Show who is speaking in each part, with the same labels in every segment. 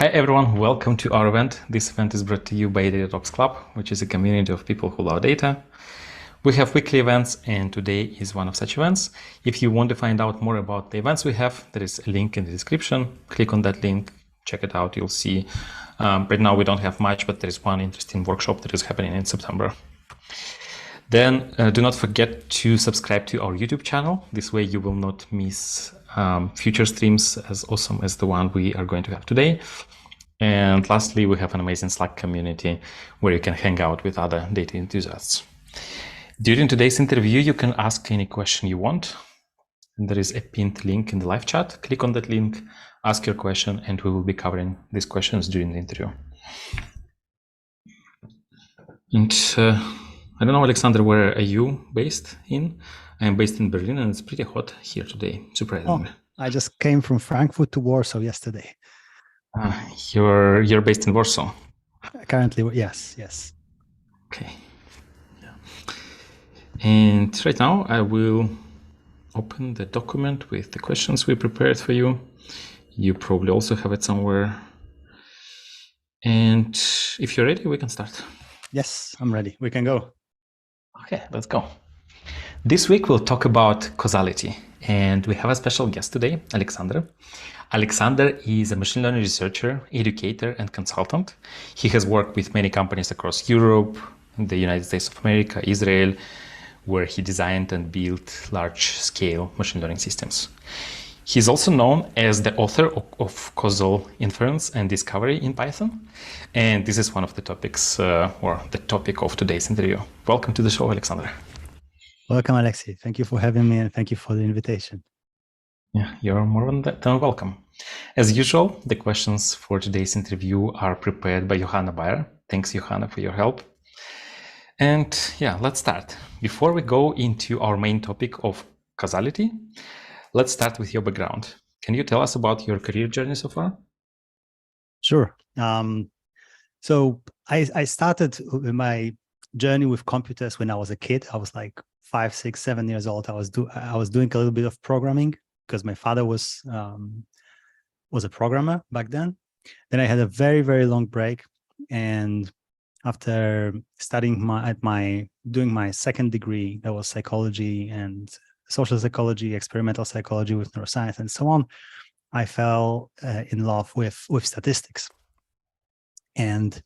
Speaker 1: Hi everyone, welcome to our event. This event is brought to you by DataTalks.Club, which is a community of people who love data. We have weekly events and today is one of such events. If you want to find out more about the events we have, there is a link in the description. Click on that link, check it out, you'll see. Right now we don't have much, but there is one interesting workshop that is happening in September. Then do not forget to subscribe to our YouTube channel. This way you will not miss future streams as awesome as the one we are going to have today. And lastly, we have an amazing Slack community where you can hang out with other data enthusiasts. During today's interview, you can ask any question you want. And there is a pinned link in the live chat. Click on that link, ask your question, and we will be covering these questions during the interview. And I don't know, Aleksander, where are you based in? I am based in Berlin, and it's pretty hot here today, surprisingly.
Speaker 2: Oh, I just came from Frankfurt to Warsaw yesterday.
Speaker 1: You're based in Warsaw?
Speaker 2: Currently, yes.
Speaker 1: Okay. Yeah. And right now, I will open the document with the questions we prepared for you. You probably also have it somewhere. And if you're ready, we can start.
Speaker 2: Yes, I'm ready. We can go.
Speaker 1: Okay, let's go. This week, we'll talk about causality. And we have a special guest today, Aleksander. Aleksander is a machine learning researcher, educator, and consultant. He has worked with many companies across Europe, the United States of America, Israel, where he designed and built large-scale machine learning systems. He's also known as the author of Causal Inference and Discovery in Python. And this is one of the topics, or the topic of today's interview. Welcome to the show, Aleksander.
Speaker 2: Welcome, Alexei. Thank you for having me and thank you for the invitation.
Speaker 1: Yeah, you're more than welcome. As usual, the questions for today's interview are prepared by Johanna Bayer. Thanks, Johanna, for your help. And yeah, let's start. Before we go into our main topic of causality, let's start with your background. Can you tell us about your career journey so far?
Speaker 2: Sure. So I started my journey with computers when I was a kid. I was like 5, 6, 7 years old. I was doing a little bit of programming because my father was a programmer back then. Then I had a very, very long break, and after studying doing my second degree, that was psychology and social psychology, experimental psychology with neuroscience, and so on, I fell in love with statistics. And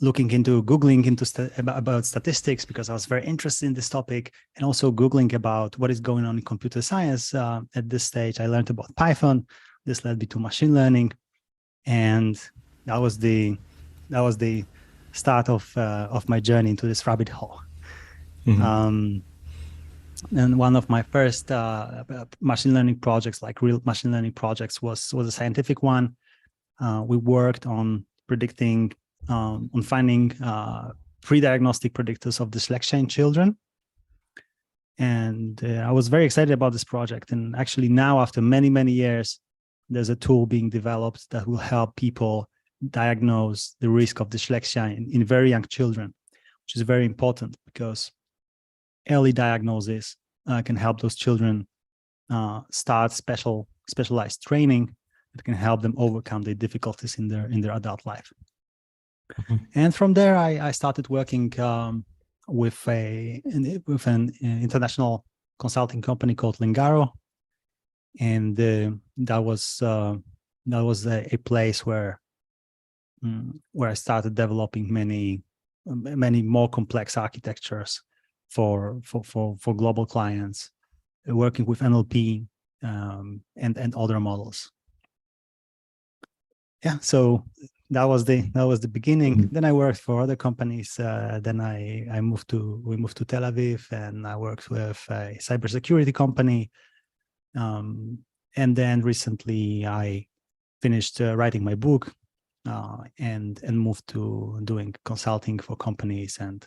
Speaker 2: Googling about statistics, because I was very interested in this topic, and also Googling about what is going on in computer science. At this stage, I learned about Python. This led me to machine learning, and that was the start of my journey into this rabbit hole. Mm-hmm. And one of my first machine learning projects, like real machine learning projects, was a scientific one. We worked on predicting. On finding pre-diagnostic predictors of dyslexia in children. And I was very excited about this project. And actually now, after many, many years, there's a tool being developed that will help people diagnose the risk of dyslexia in very young children, which is very important because early diagnosis can help those children start specialized training that can help them overcome the difficulties in their adult life. Mm-hmm. And from there, I started working with an international consulting company called Lingaro, and that was a place where I started developing many more complex architectures for global clients, working with NLP and other models. Yeah, so. That was the beginning. Then I worked for other companies. Then we moved to Tel Aviv, and I worked with a cybersecurity company. And then recently I finished writing my book, and moved to doing consulting for companies and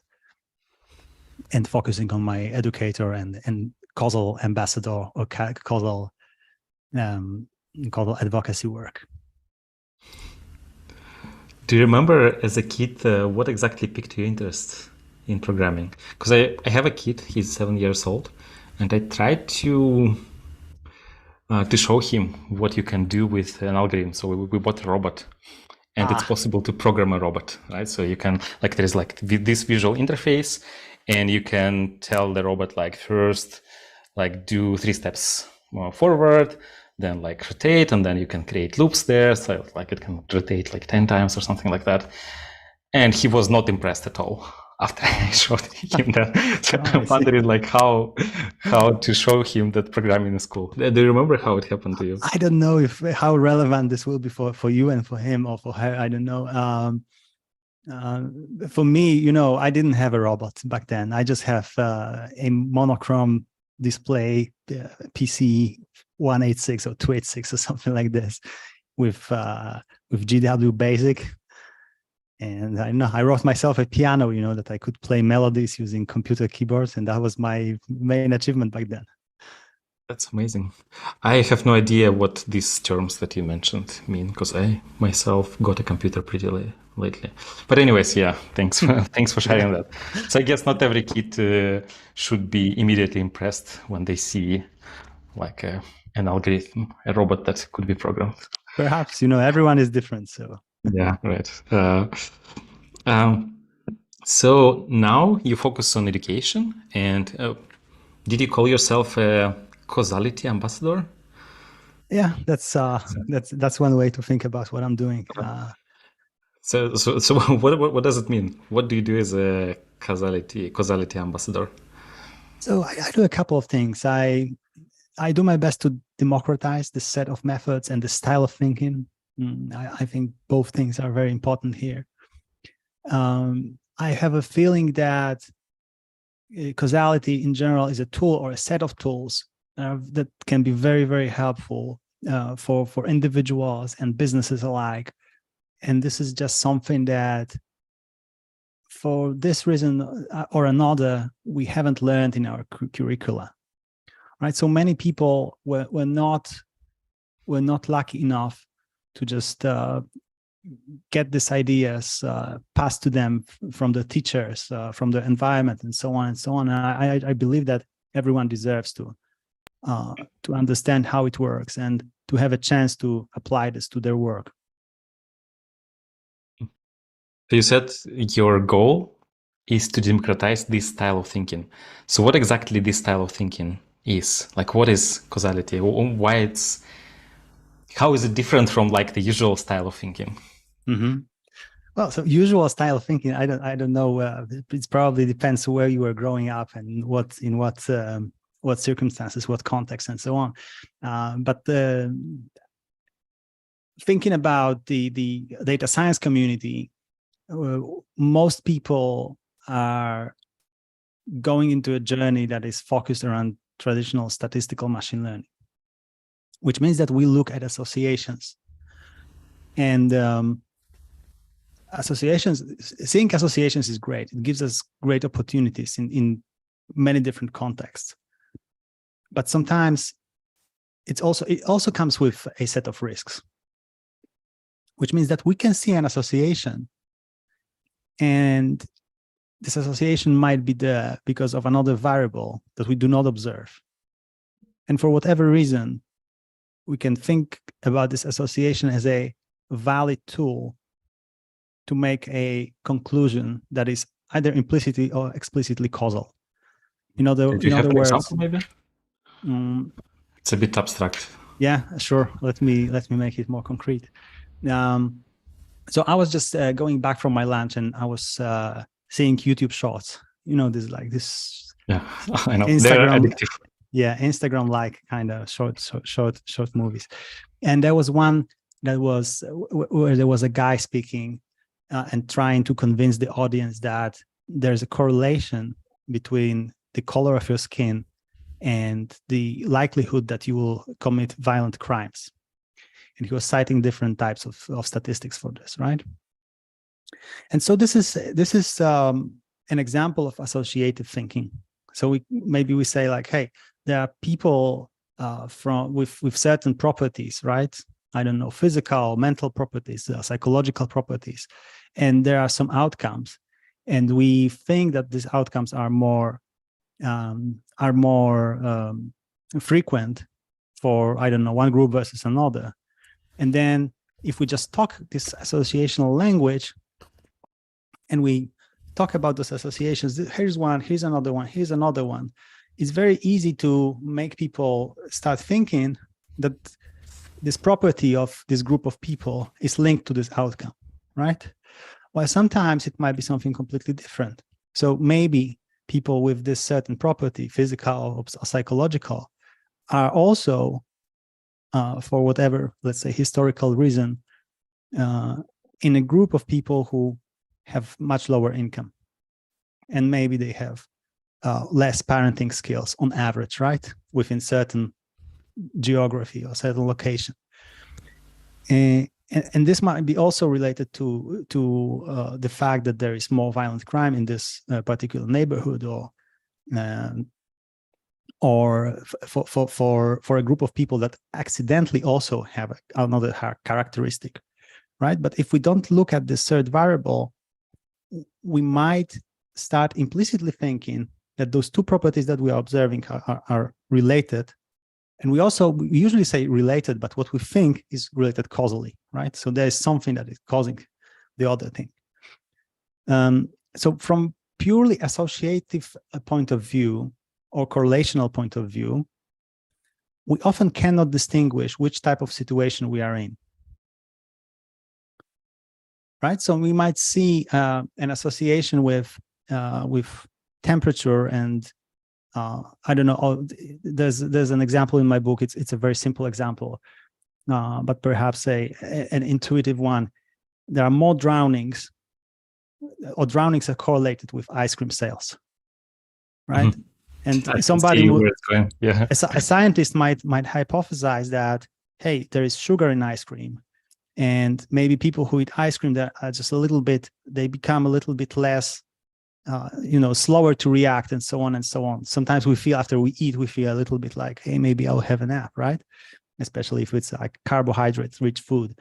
Speaker 2: focusing on my educator and causal ambassador or causal advocacy work.
Speaker 1: Do you remember as a kid what exactly piqued your interest in programming? Because I have a kid, he's 7 years old, and I tried to to show him what you can do with an algorithm. So we bought a robot, and it's possible to program a robot, right? So you can, like, there's like this visual interface, and you can tell the robot, like, first, like, do 3 steps forward, then like rotate, and then you can create loops there. So like it can rotate like 10 times or something like that. And he was not impressed at all after I showed him that. So I'm wondering, like, how to show him that programming is cool. Do you remember how it happened to you?
Speaker 2: I don't know how relevant this will be for you and for him or for her. I don't know. For me, I didn't have a robot back then. I just have a monochrome display PC 186 or 286 or something like this with GW Basic. And I wrote myself a piano, that I could play melodies using computer keyboards. And that was my main achievement back then.
Speaker 1: That's amazing. I have no idea what these terms that you mentioned mean, because I myself got a computer pretty lately. But anyways, yeah, thanks for sharing that. So I guess not every kid should be immediately impressed when they see like an algorithm, a robot that could be programmed.
Speaker 2: Perhaps, everyone is different. So
Speaker 1: yeah, right. So now you focus on education, and did you call yourself a Causality ambassador?
Speaker 2: Yeah, that's one way to think about what I'm doing.
Speaker 1: So what does it mean? What do you do as a causality ambassador?
Speaker 2: So I do a couple of things. I do my best to democratize the set of methods and the style of thinking. I think both things are very important here. I have a feeling that causality in general is a tool or a set of tools that can be very, very helpful for individuals and businesses alike. And this is just something that, for this reason or another, we haven't learned in our curricula, right? So many people were not lucky enough to just get these ideas passed to them from the teachers, from the environment, and so on and so on. And I believe that everyone deserves to understand how it works and to have a chance to apply this to their work.
Speaker 1: You said your goal is to democratize this style of thinking. So what exactly this style of thinking is? Like, what is causality? How is it different from like the usual style of thinking?
Speaker 2: Mm-hmm. Well, so usual style of thinking, I don't know. It probably depends where you were growing up and what circumstances, what context, and so on. But thinking about the data science community, most people are going into a journey that is focused around traditional statistical machine learning, which means that we look at associations. And seeing associations is great. It gives us great opportunities in many different contexts. But sometimes it also comes with a set of risks, which means that we can see an association, and this association might be there because of another variable that we do not observe. And for whatever reason, we can think about this association as a valid tool to make a conclusion that is either implicitly or explicitly causal. In other words,
Speaker 1: example, maybe? It's a bit abstract.
Speaker 2: Yeah, sure. Let me make it more concrete. So I was just going back from my lunch, and I was seeing YouTube shorts. This.
Speaker 1: Yeah, I know.
Speaker 2: Instagram,
Speaker 1: they're addictive.
Speaker 2: Yeah, Instagram-like kind of short movies. And there was one that was where there was a guy speaking and trying to convince the audience that there's a correlation between the color of your skin and the likelihood that you will commit violent crimes. And he was citing different types of statistics for this, right? And so this is an example of associative thinking. So we say like, hey, there are people with certain properties, right? I don't know, physical, mental properties, psychological properties, and there are some outcomes, and we think that these outcomes are more frequent for, I don't know, one group versus another. And then if we just talk this associational language and we talk about those associations, here's one, here's another one, here's another one, it's very easy to make people start thinking that this property of this group of people is linked to this outcome, right? While sometimes it might be something completely different. So maybe people with this certain property, physical or psychological, are also, for whatever, let's say, historical reason, in a group of people who have much lower income. And maybe they have less parenting skills on average, right? Within certain geography or certain location. And this might be also related to the fact that there is more violent crime in this particular neighborhood, or for a group of people that accidentally also have another characteristic, right? But if we don't look at this third variable, we might start implicitly thinking that those two properties that we are observing are related. And we usually say related, but what we think is related causally, right? So there is something that is causing the other thing. So from purely associative point of view or correlational point of view, we often cannot distinguish which type of situation we are in, right? So we might see an association with temperature and I don't know. There's an example in my book. It's a very simple example, but perhaps an intuitive one. There are more drownings, or drownings are correlated with ice cream sales, right? Mm-hmm. And somebody would, yeah, a scientist might hypothesize that, hey, there is sugar in ice cream, and maybe people who eat ice cream that are just a little bit, they become a little bit less. Slower to react, and so on and so on. Sometimes we feel after we eat, we feel a little bit like, hey, maybe I'll have a nap, right? Especially if it's like carbohydrate-rich food.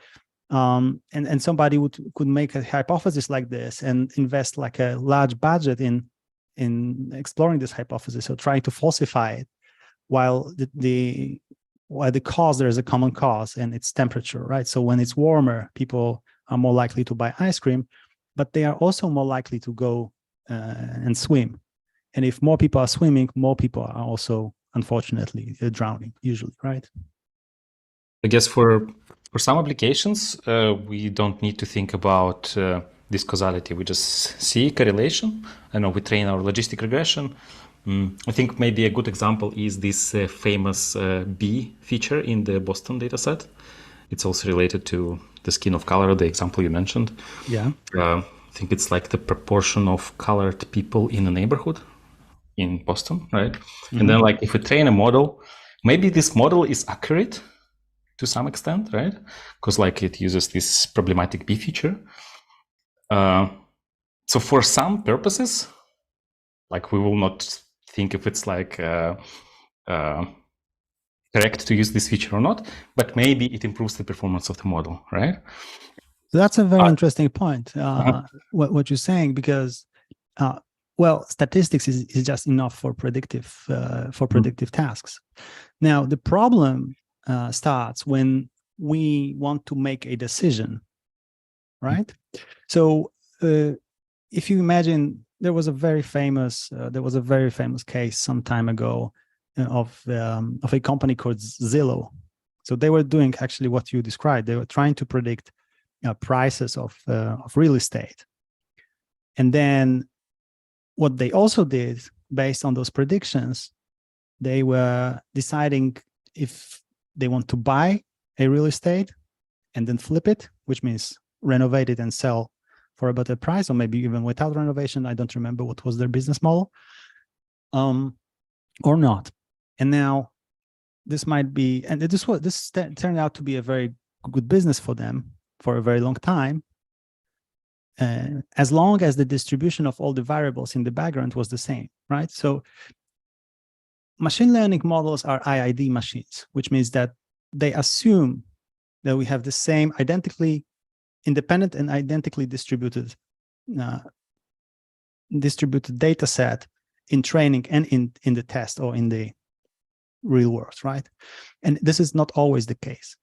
Speaker 2: And somebody could make a hypothesis like this and invest like a large budget in exploring this hypothesis or trying to falsify it, while the cause, there is a common cause, and it's temperature, right? So when it's warmer, people are more likely to buy ice cream, but they are also more likely to go and swim. And if more people are swimming, more people are also, unfortunately, drowning, usually, right?
Speaker 1: I guess for some applications, we don't need to think about this causality. We just see correlation. I know we train our logistic regression. I think maybe a good example is this famous B feature in the Boston dataset. It's also related to the skin of color, the example you mentioned.
Speaker 2: Yeah.
Speaker 1: I think it's like the proportion of colored people in a neighborhood in Boston, right? Mm-hmm. And then like if we train a model, maybe this model is accurate to some extent, right? Because like it uses this problematic B feature. So for some purposes, like we will not think if it's like correct to use this feature or not, but maybe it improves the performance of the model, right?
Speaker 2: So that's a very interesting point, what you're saying, because, statistics is just enough for predictive tasks. Now, the problem starts when we want to make a decision, right? So if you imagine, there was a very famous case some time ago of a company called Zillow. So they were doing actually what you described. They were trying to predict prices of real estate. And then what they also did, based on those predictions, they were deciding if they want to buy a real estate and then flip it, which means renovate it and sell for a better price, or maybe even without renovation. I don't remember what was their business model, or not. And now this might be, and this turned out to be a very good business for them for a very long time, as long as the distribution of all the variables in the background was the same, right? So machine learning models are IID machines, which means that they assume that we have the same identically independent and identically distributed data set in training and in the test, or in the real world, right? And this is not always the case.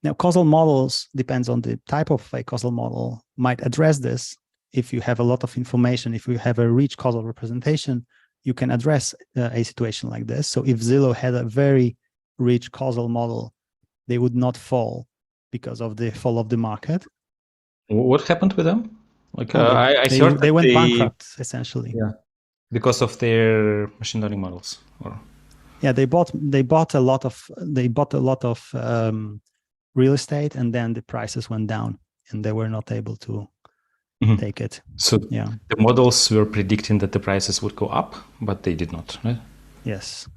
Speaker 2: Now, causal models, depends on the type of a causal model, might address this. If you have a lot of information, if you have a rich causal representation, you can address a situation like this. So if Zillow had a very rich causal model, they would not fall because of the fall of the market.
Speaker 1: What happened with them? Like I heard
Speaker 2: they
Speaker 1: that
Speaker 2: went bankrupt, essentially.
Speaker 1: Yeah, because of their machine learning models. Or
Speaker 2: yeah, they bought a lot of real estate, and then the prices went down, and they were not able to take it.
Speaker 1: So
Speaker 2: yeah,
Speaker 1: the models were predicting that the prices would go up, but they did not, right?
Speaker 2: Yes.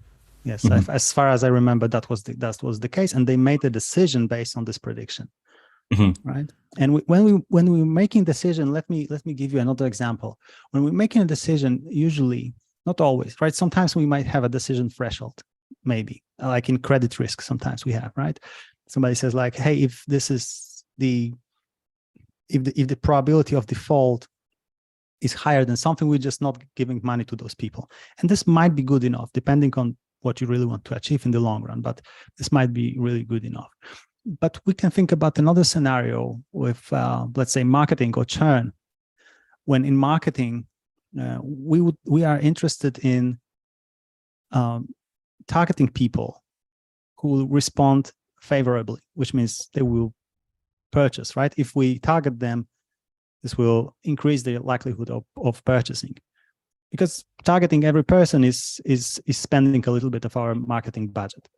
Speaker 2: As far as I remember, that was the case, and they made a decision based on this prediction, right? And when we're making decision, let me give you another example. When we're making a decision, usually, not always, right? Sometimes we might have a decision threshold, maybe like in credit risk. Sometimes we have, right? Somebody says like, hey, if this is if the probability of default is higher than something, we're just not giving money to those people. And this might be good enough, depending on what you really want to achieve in the long run, but this might be really good enough. But we can think about another scenario with, let's say, marketing or churn. When in marketing, we are interested in targeting people who will respond favorably, which means they will purchase, right? If we target them, this will increase the likelihood of purchasing, because targeting every person is spending a little bit of our marketing budget.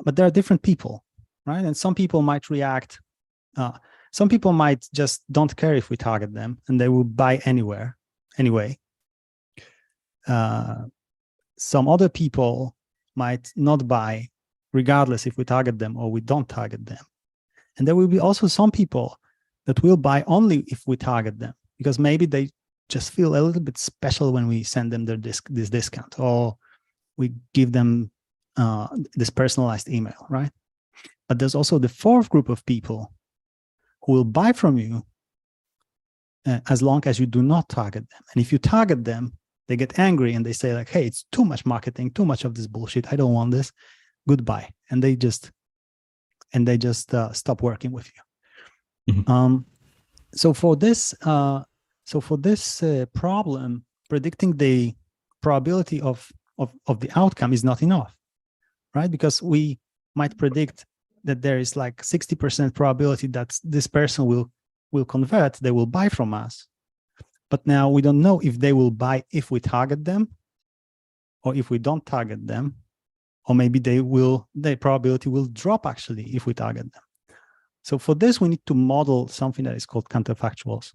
Speaker 2: But there are different people, right? And some people might react. Some people might just don't care if we target them, and they will buy anyway. Some other people might not buy regardless if we target them or we don't target them. And there will be also some people that will buy only if we target them, because maybe they just feel a little bit special when we send them this discount, or we give them this personalized email, right? But there's also the fourth group of people who will buy from you as long as you do not target them. And if you target them, they get angry and they say like, hey, it's too much marketing, too much of this bullshit, I don't want this, goodbye. And they just stop working with you. So for this problem, predicting the probability of the outcome is not enough, right? Because we might predict that there is like 60% probability that this person will convert, they will buy from us. But now we don't know if they will buy if we target them or if we don't target them, or maybe their probability will drop actually if we target them. So for this, we need to model something that is called counterfactuals.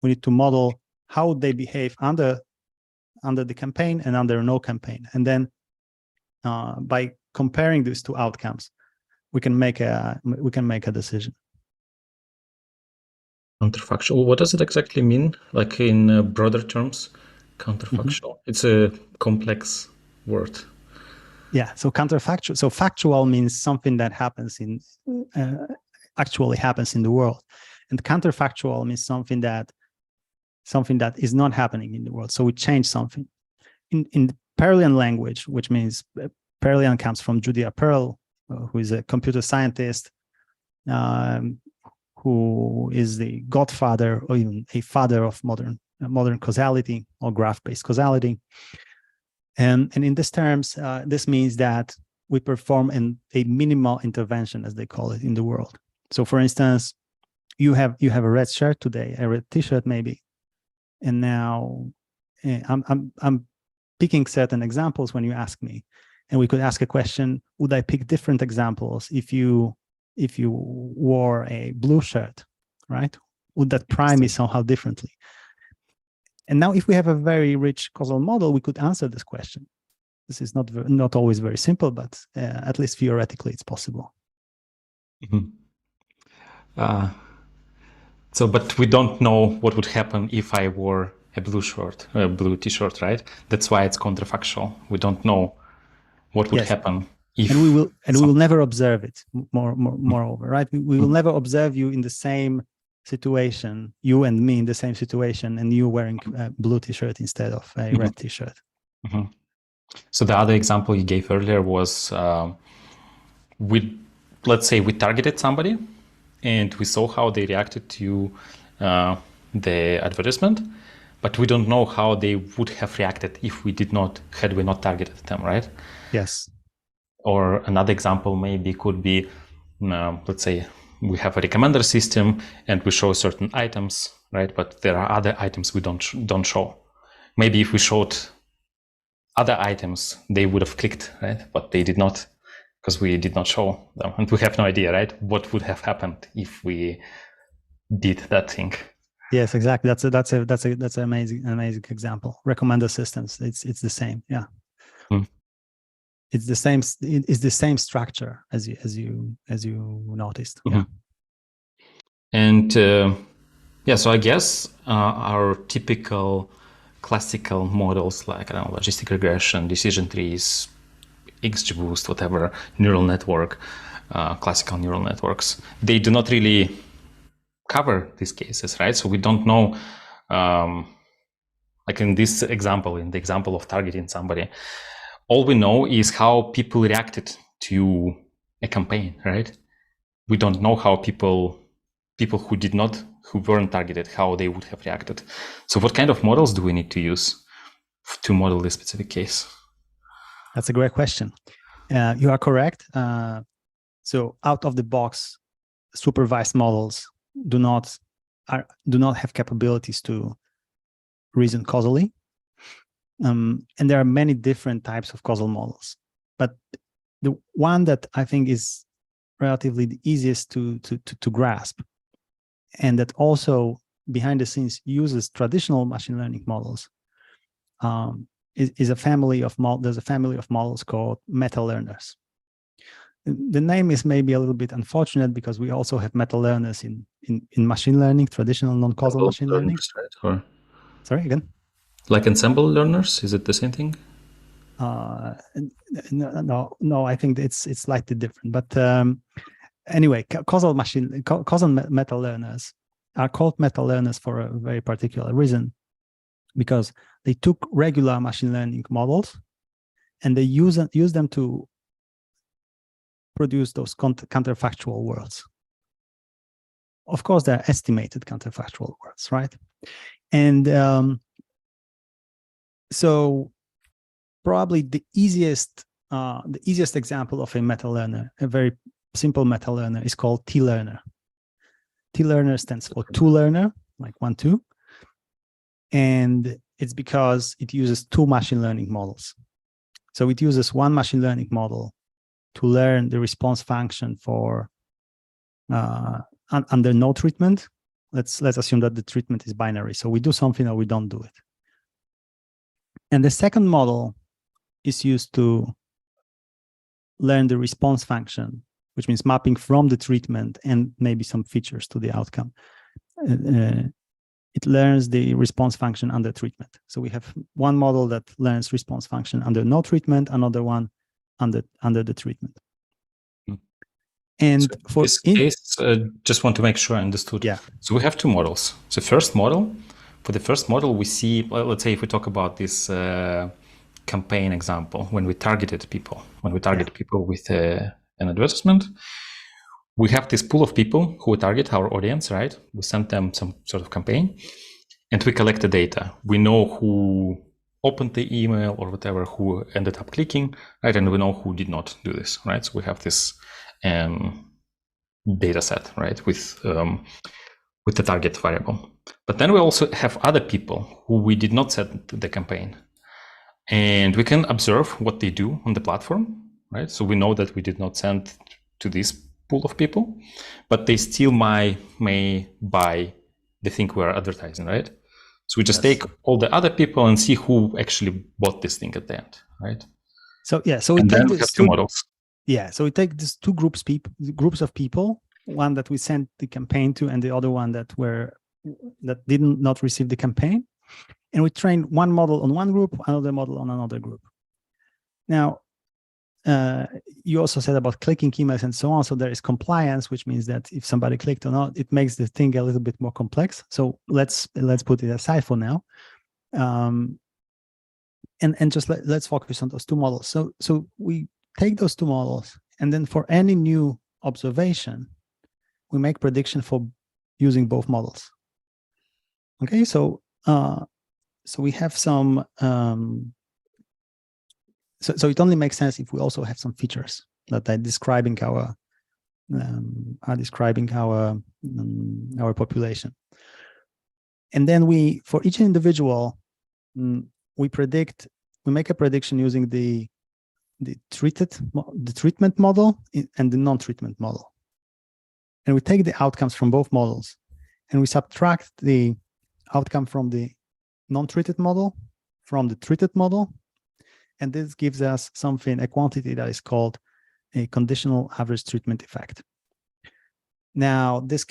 Speaker 2: We need to model how they behave under the campaign and under no campaign. And then by comparing these two outcomes, we can make a decision.
Speaker 1: Counterfactual. What does it exactly mean? Like in broader terms, counterfactual. It's a complex word.
Speaker 2: Yeah. So counterfactual. So factual means something that happens actually happens in the world, and counterfactual means something that is not happening in the world. So we change something. In Perlian language, which means Perlian comes from Judea Pearl, who is a computer scientist, who is the godfather or even a father of modern causality or graph-based causality. And in these terms, this means that we perform a minimal intervention, as they call it, in the world. So, for instance, you have a red shirt today, a red T-shirt maybe, and now I'm picking certain examples when you ask me, and we could ask a question: would I pick different examples if you wore a blue shirt, right? Would that prime me somehow differently? And now, if we have a very rich causal model, we could answer this question. This is not always very simple, but at least theoretically, it's possible.
Speaker 1: But we don't know what would happen if I wore a blue T-shirt, right? That's why it's counterfactual. We don't know what would happen if,
Speaker 2: and we will never observe it. Moreover, right? We will never observe you in the same situation, you and me in the same situation, and you wearing a blue T-shirt instead of a red T-shirt.
Speaker 1: So the other example you gave earlier was let's say we targeted somebody and we saw how they reacted to the advertisement, but we don't know how they would have reacted if had we not targeted them, right?
Speaker 2: Yes.
Speaker 1: Or another example maybe could be, let's say we have a recommender system and we show certain items, right? But there are other items we don't show. Maybe if we showed other items, they would have clicked, right? But they did not, because we did not show them, and we have no idea, right? What would have happened if we did that thing?
Speaker 2: Yes, exactly. That's an amazing example. Recommender systems. It's the same. Yeah. It's the same. It's the same structure as you noticed.
Speaker 1: Mm-hmm.
Speaker 2: Yeah.
Speaker 1: And so I guess our typical classical models like, I don't know, logistic regression, decision trees, XGBoost, whatever, neural network, classical neural networks, they do not really cover these cases, right? So we don't know, like in this example, in the example of targeting somebody, all we know is how people reacted to a campaign, right? We don't know how people who weren't targeted, how they would have reacted. So what kind of models do we need to use to model this specific case?
Speaker 2: That's a great question. You are correct. So out of the box, supervised models do not have capabilities to reason causally. And there are many different types of causal models. But the one that I think is relatively the easiest to grasp, and that also behind the scenes uses traditional machine learning models, is a family of there's a family of models called meta learners. The name is maybe a little bit unfortunate because we also have meta learners in machine learning, traditional non-causal machine learning.
Speaker 1: Right? Or
Speaker 2: sorry, again?
Speaker 1: Like ensemble learners, is it the same thing?
Speaker 2: No, I think it's slightly different. But anyway, causal meta learners are called meta learners for a very particular reason, because they took regular machine learning models and they use them to produce those counterfactual worlds. Of course, they're estimated counterfactual worlds, right? And so probably the easiest example of a meta learner, a very simple meta learner, is called T-learner. T-learner stands for two learner, like 1, 2. And it's because it uses two machine learning models. So it uses one machine learning model to learn the response function for under no treatment. Let's assume that the treatment is binary. So we do something or we don't do it. And the second model is used to learn the response function, which means mapping from the treatment and maybe some features to the outcome. It learns the response function under treatment. So we have one model that learns response function under no treatment, another one under the treatment. And
Speaker 1: so for this case, just want to make sure I understood.
Speaker 2: Yeah.
Speaker 1: So we have two models. So for the first model, we see, let's say if we talk about this campaign example, when we target people with an advertisement, we have this pool of people who target our audience, right? We send them some sort of campaign and we collect the data. We know who opened the email or whatever, who ended up clicking, right? And we know who did not do this, right? So we have this data set, right, with the target variable. But then we also have other people who we did not set the campaign. And we can observe what they do on the platform, right? So we know that we did not send to this pool of people, but they still may buy the thing we are advertising, right? So we just take all the other people and see who actually bought this thing at the end, right?
Speaker 2: So we
Speaker 1: then we have two models.
Speaker 2: Yeah, so we take these two groups of people, one that we sent the campaign to and the other one that did not receive the campaign. And we train one model on one group, another model on another group. Now, you also said about clicking emails and so on. So there is compliance, which means that if somebody clicked or not, it makes the thing a little bit more complex. So let's put it aside for now. and just let's focus on those two models. So we take those two models, and then for any new observation, we make prediction for using both models. Okay, so we have some. So it only makes sense if we also have some features that are describing our population, and then for each individual, we make a prediction using the treatment model and the non-treatment model, and we take the outcomes from both models, and we subtract the outcome from the non-treated model from the treated model, and this gives us a quantity that is called a conditional average treatment effect. Now, this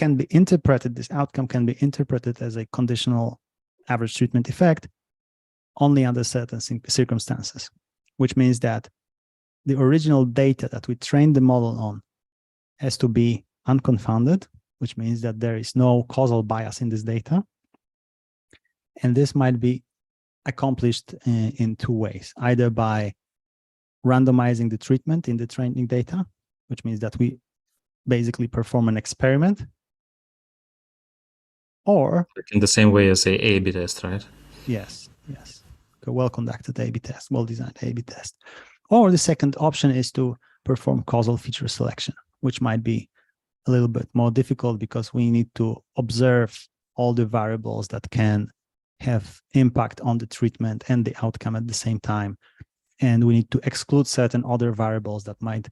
Speaker 2: outcome can be interpreted as a conditional average treatment effect only under certain circumstances, which means that the original data that we trained the model on has to be unconfounded, which means that there is no causal bias in this data. And this might be accomplished in two ways, either by randomizing the treatment in the training data, which means that we basically perform an experiment, or
Speaker 1: in the same way as a A/B test, right?
Speaker 2: Yes. A well-conducted A/B test, well-designed A/B test. Or the second option is to perform causal feature selection, which might be a little bit more difficult because we need to observe all the variables that can have impact on the treatment and the outcome at the same time. And we need to exclude certain other variables that might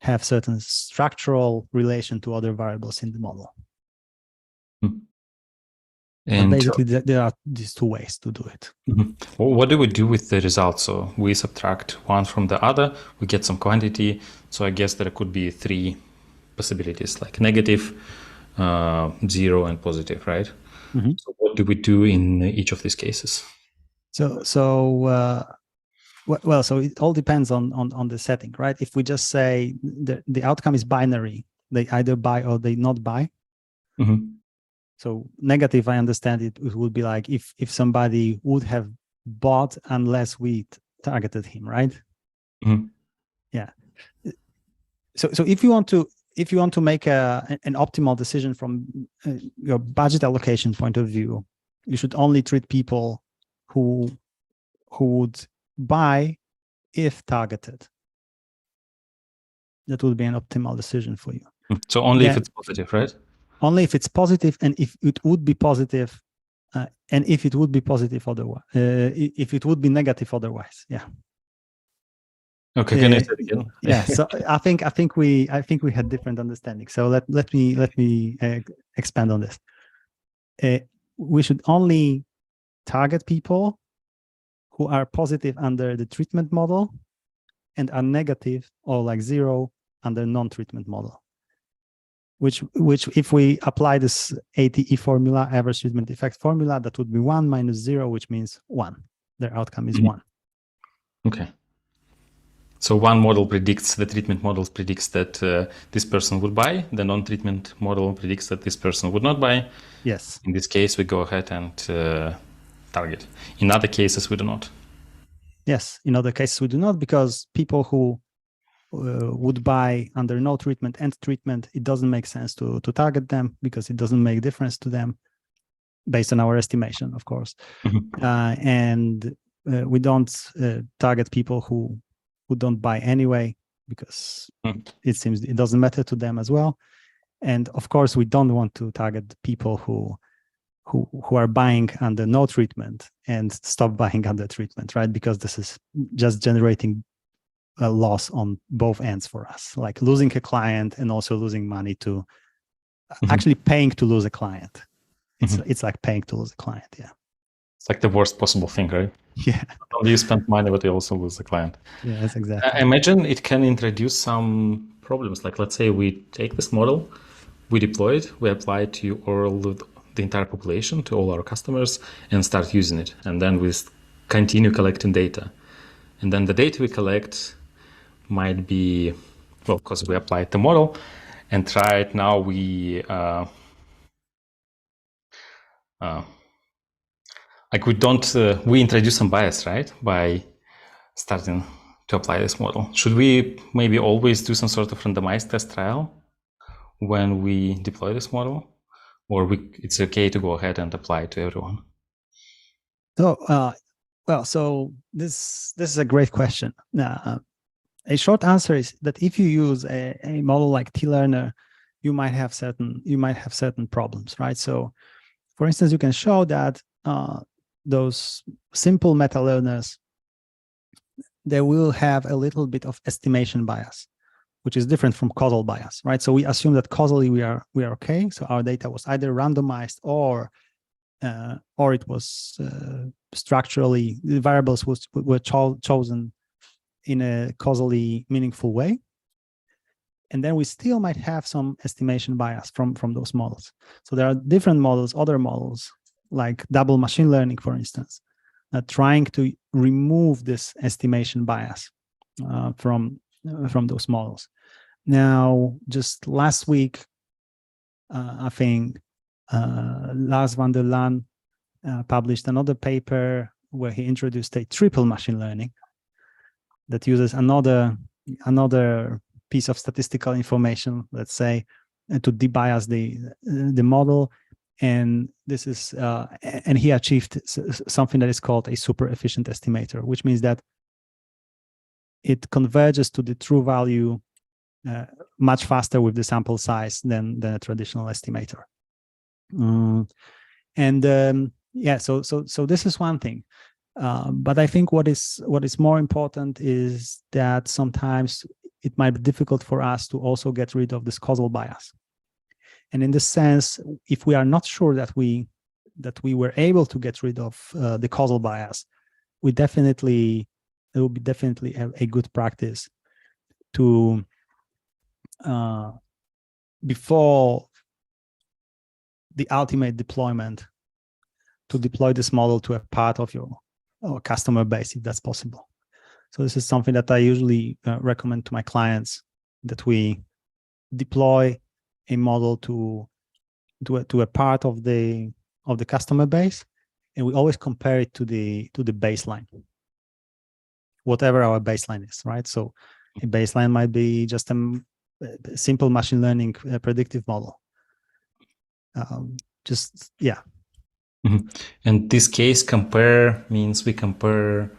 Speaker 2: have certain structural relation to other variables in the model. And basically, there are these two ways to do it.
Speaker 1: Well, what do we do with the results? So we subtract one from the other, we get some quantity. So I guess there could be three possibilities, like negative, 0, and positive, right? So what do we do in each of these cases?
Speaker 2: So it all depends on the setting, right? If we just say the outcome is binary, they either buy or they not buy. So negative, I understand it would be like if somebody would have bought unless we targeted him, right? Yeah. So if you want to make an optimal decision from your budget allocation point of view, you should only treat people who would buy if targeted. That would be an optimal decision for you.
Speaker 1: So only if it's positive, right?
Speaker 2: Only if it's positive, and if it would be positive, and if it would be positive otherwise, if it would be negative otherwise. Yeah.
Speaker 1: Okay, can I say it again?
Speaker 2: Yeah. So I think we had different understanding. So let me expand on this. We should only target people who are positive under the treatment model and are negative or like 0 under non-treatment model. Which if we apply this ATE formula, average treatment effect formula, that would be 1 minus 0, which means 1. Their outcome is 1.
Speaker 1: Okay. So one model predicts, the treatment model predicts that this person would buy. The non-treatment model predicts that this person would not buy.
Speaker 2: Yes.
Speaker 1: In this case, we go ahead and target. In other cases, we do not.
Speaker 2: Yes. In other cases, we do not, because people who would buy under no treatment and treatment, it doesn't make sense to target them because it doesn't make difference to them based on our estimation, of course. And we don't target people who don't buy anyway because it seems it doesn't matter to them as well. And of course, we don't want to target people who are buying under no treatment and stop buying under treatment, right? Because this is just generating a loss on both ends for us, like losing a client and also losing money to actually paying to lose a client. It's like paying to lose a client. Yeah.
Speaker 1: It's like the worst possible thing, right?
Speaker 2: Yeah.
Speaker 1: Not only you spend money, but you also lose the client.
Speaker 2: Yeah, that's exactly.
Speaker 1: I imagine it can introduce some problems. Like, let's say we take this model, we deploy it, we apply it to the entire population, to all our customers, and start using it. And then we continue collecting data. And then the data we collect might be, well, because we applied the model, and right now we we introduce some bias, right? By starting to apply this model? Should we maybe always do some sort of randomized test trial when we deploy this model, or it's okay to go ahead and apply it to everyone?
Speaker 2: So, so this is a great question. A short answer is that if you use a model like T-Learner, you might have certain problems, right? So, for instance, you can show that those simple meta learners, they will have a little bit of estimation bias, which is different from causal bias, right? So we assume that causally we are okay. So our data was either randomized or it was structurally, the variables were chosen in a causally meaningful way. And then we still might have some estimation bias from those models. So there are different models, other models, like double machine learning, for instance, trying to remove this estimation bias from those models. Now, just last week, I think Lars van der Laan published another paper where he introduced a triple machine learning that uses another piece of statistical information, let's say, to debias the model. And this is and he achieved something that is called a super efficient estimator, which means that it converges to the true value much faster with the sample size than a traditional estimator. Yeah, so this is one thing. But I think what is more important is that sometimes it might be difficult for us to also get rid of this causal bias. And in this sense, if we are not sure that we were able to get rid of the causal bias, it will be definitely a good practice to before the ultimate deployment, to deploy this model to a part of your customer base, if that's possible. So this is something that I usually recommend to my clients, that we deploy a model to a part of the customer base, and we always compare it to the baseline, whatever our baseline is, right? So a baseline might be just a simple machine learning predictive model. Yeah.
Speaker 1: Mm-hmm. And this case, compare means we compare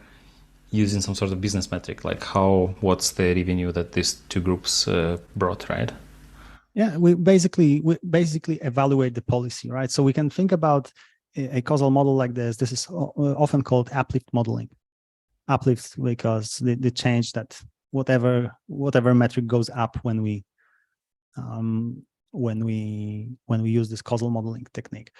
Speaker 1: using some sort of business metric, like what's the revenue that these two groups brought, right?
Speaker 2: Yeah, we basically evaluate the policy, right? So we can think about a causal model like this. This is often called uplift modeling. Uplift because the change that whatever metric goes up when we use this causal modeling technique.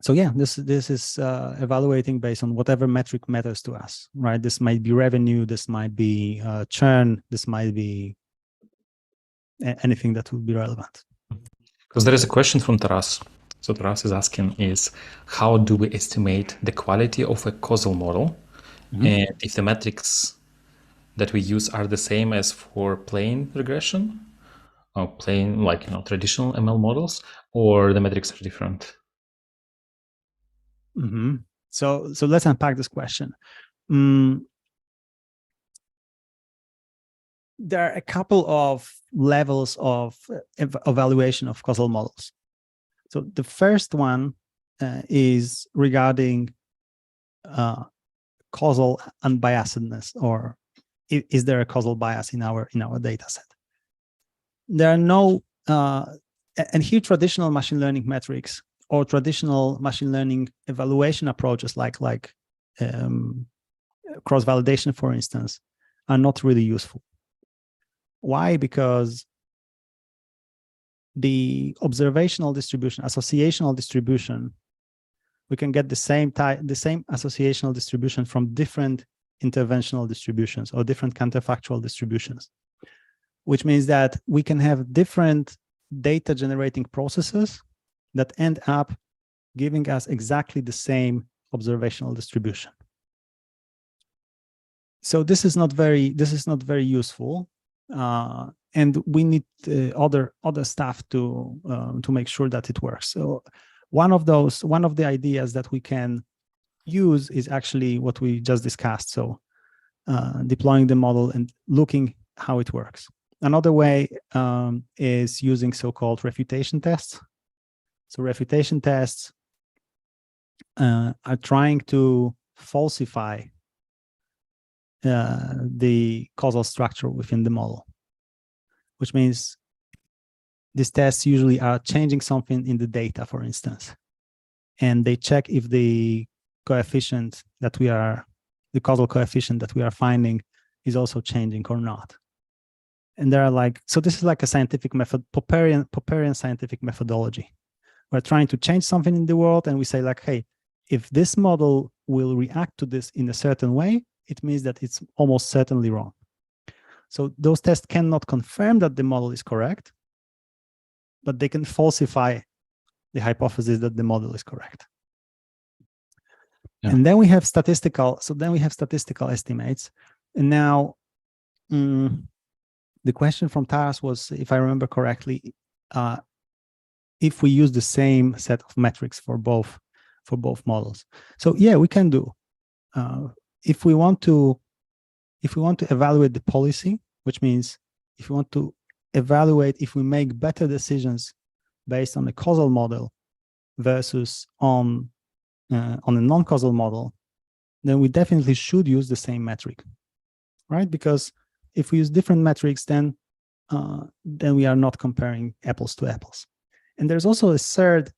Speaker 2: So yeah, this is evaluating based on whatever metric matters to us, right? This might be revenue, this might be churn, this might be anything that would be relevant.
Speaker 1: Because there is a question from Taras. So Taras is asking how do we estimate the quality of a causal model? Mm-hmm. And if the metrics that we use are the same as for plain regression, or plain, like, traditional ML models, or the metrics are different?
Speaker 2: Mm-hmm. So let's unpack this question. There are a couple of levels of evaluation of causal models. So the first one is regarding causal unbiasedness, or is there a causal bias in our data set? There are no, and here traditional machine learning metrics or traditional machine learning evaluation approaches like cross-validation, for instance, are not really useful. Why? Because the observational distribution, associational distribution, we can get the same associational distribution from different interventional distributions or different counterfactual distributions, which means that we can have different data generating processes that end up giving us exactly the same observational distribution. So this is not very useful, and we need other stuff to make sure that it works. So one of the ideas that we can use is actually what we just discussed. So deploying the model and looking how it works. Another way is using so-called refutation tests. So refutation tests are trying to falsify the causal structure within the model, which means these tests usually are changing something in the data, for instance, and they check if the coefficient that we are, the causal coefficient that we are finding is also changing or not. And there are like, so this is like a scientific method, Popperian scientific methodology. We're trying to change something in the world and we say like, hey, if this model will react to this in a certain way, it means that it's almost certainly wrong. So those tests cannot confirm that the model is correct, but they can falsify the hypothesis that the model is correct. Yeah. And then we have statistical, estimates. And now the question from Taras was, if I remember correctly, if we use the same set of metrics for both models. So yeah, we can do. If we want to evaluate the policy, which means if we want to evaluate if we make better decisions based on the causal model versus on a non-causal model, then we definitely should use the same metric, right? Because if we use different metrics, then we are not comparing apples to apples. And there's also a third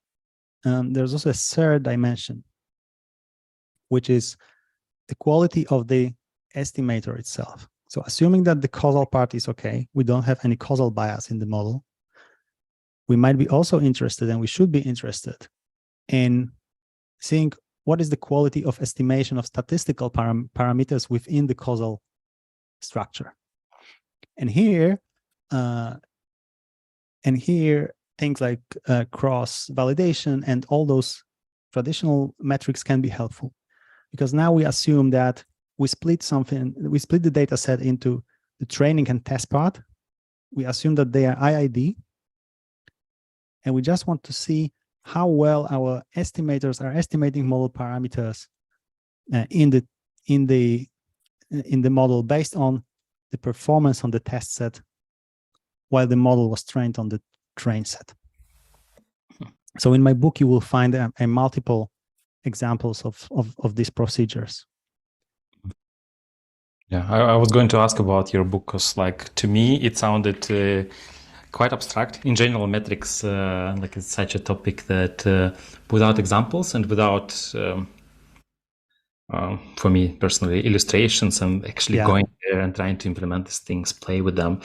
Speaker 2: dimension, which is the quality of the estimator itself. So assuming that the causal part is okay, we don't have any causal bias in the model, we might be also interested, and we should be interested in seeing what is the quality of estimation of statistical parameters within the causal structure. And here things like cross-validation and all those traditional metrics can be helpful, because now we assume that we split the data set into the training and test part. We assume that they are IID, and we just want to see how well our estimators are estimating model parameters in the model based on the performance on the test set while the model was trained on the train set. So in my book, you will find a multiple examples of these procedures.
Speaker 1: Yeah, I was going to ask about your book because, like, to me, it sounded quite abstract. In general, metrics, like, it's such a topic that without examples and without, for me personally, illustrations and actually going there and trying to implement these things, play with them,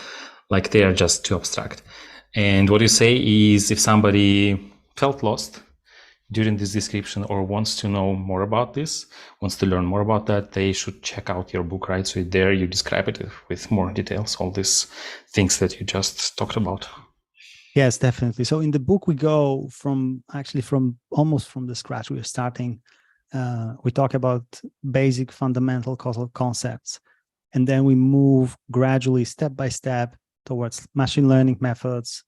Speaker 1: like, they are just too abstract. And what you say is, if somebody felt lost during this description or wants to know more about this, wants to learn more about that, they should check out your book, right? So there you describe it with more details, all these things that you just talked about.
Speaker 2: Yes, definitely. So in the book, we go almost from the scratch. We are starting, we talk about basic fundamental causal concepts, and then we move gradually, step by step, towards machine learning methods,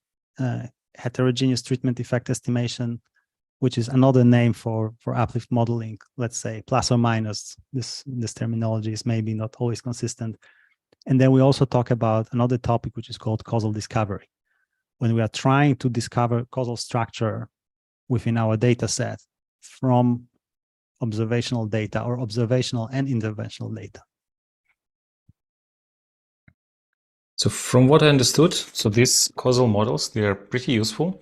Speaker 2: heterogeneous treatment effect estimation, which is another name for uplift modeling, let's say, plus or minus. This terminology is maybe not always consistent. And then we also talk about another topic, which is called causal discovery, when we are trying to discover causal structure within our data set from observational data or observational and interventional data.
Speaker 1: So from what I understood, so these causal models, they are pretty useful,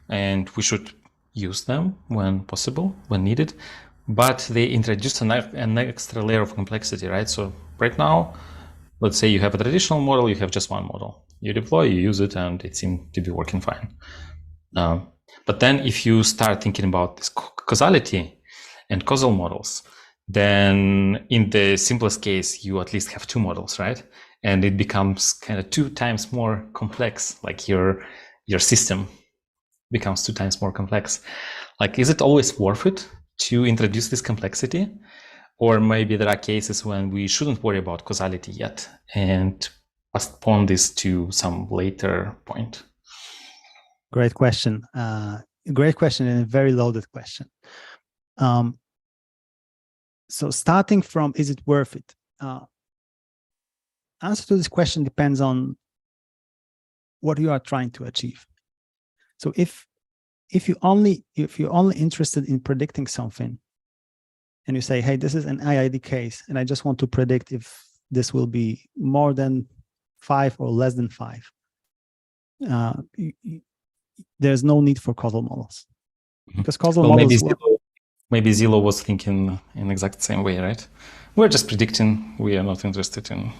Speaker 1: and we should use them when possible, when needed, but they introduce an extra layer of complexity, right? So right now, let's say you have a traditional model, you have just one model. You deploy, you use it, and it seems to be working fine. But then if you start thinking about this causality and causal models, then in the simplest case, you at least have two models, right? And it becomes kind of 2 times more complex, like your system becomes 2 times more complex. Like, is it always worth it to introduce this complexity? Or maybe there are cases when we shouldn't worry about causality yet and postpone this to some later point?
Speaker 2: Great question. Great question, and a very loaded question. So starting from, is it worth it? Answer to this question depends on what you are trying to achieve. So if you're only interested in predicting something, and you say, hey, this is an IID case, and I just want to predict if this will be more than 5 or less than 5, there's no need for causal models, because causal models.
Speaker 1: Maybe Zillow was thinking in exact same way, right? We're just predicting. We are not interested in,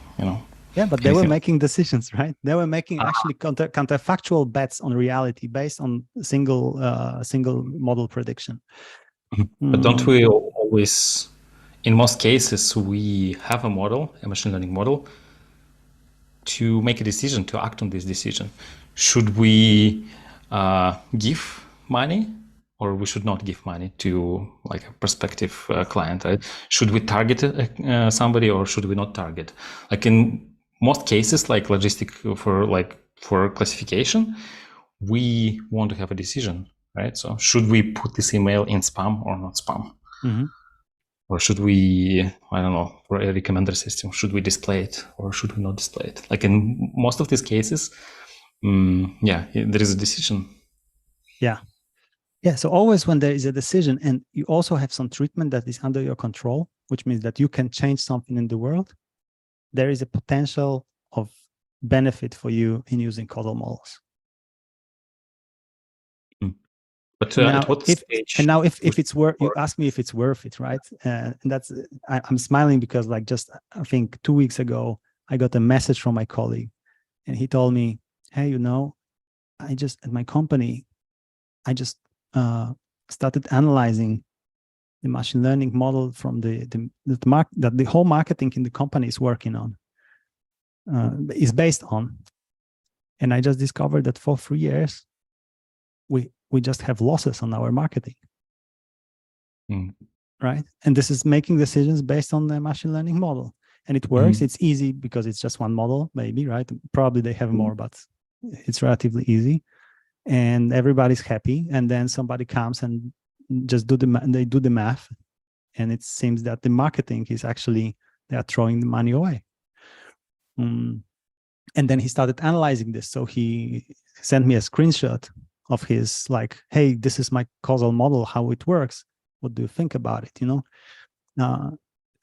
Speaker 2: Yeah, but they were making decisions, right? They were making actually counterfactual bets on reality based on single model prediction.
Speaker 1: But don't we always, in most cases, we have a model, a machine learning model, to make a decision, to act on this decision. Should we give money, or we should not give money to like a prospective client, right? Should we target somebody, or should we not target? Like in most cases, like logistic for classification, we want to have a decision, right? So should we put this email in spam or not spam?
Speaker 2: Mm-hmm.
Speaker 1: Or should we, I don't know, for a recommender system, should we display it or should we not display it? Like in most of these cases, there is a decision.
Speaker 2: Yeah, so always when there is a decision and you also have some treatment that is under your control, which means that you can change something in the world, there is a potential of benefit for you in using causal models.
Speaker 1: But
Speaker 2: now,
Speaker 1: at what stage?
Speaker 2: And now, if it's worth, you ask me if it's worth it, right? And that's, I'm smiling because like just, I think 2 weeks ago, I got a message from my colleague and he told me, hey, at my company, I just started analyzing the machine learning model from that the whole marketing in the company is working on, is based on. And I just discovered that for 3 years, we just have losses on our marketing. Right? And this is making decisions based on the machine learning model. And it works. It's easy because it's just one model, maybe, right? Probably they have more, but it's relatively easy. And everybody's happy. And then somebody comes and just do the math. And it seems that the marketing is actually, they are throwing the money away. And then he started analyzing this. So he sent me a screenshot of his, like, hey, this is my causal model, how it works. What do you think about it?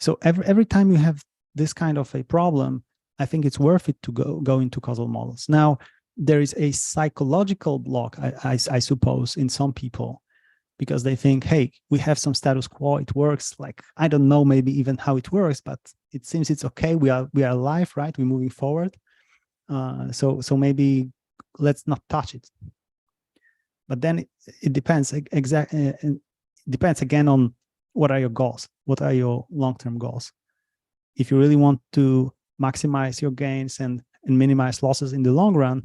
Speaker 2: So every time you have this kind of a problem, I think it's worth it to go into causal models. Now, there is a psychological block, I suppose, in some people, because they think, hey, we have some status quo, it works. Like, I don't know maybe even how it works, but it seems it's okay. We are alive, right? We're moving forward. So maybe let's not touch it. But then it depends it depends again on what are your goals, what are your long-term goals. If you really want to maximize your gains and minimize losses in the long run,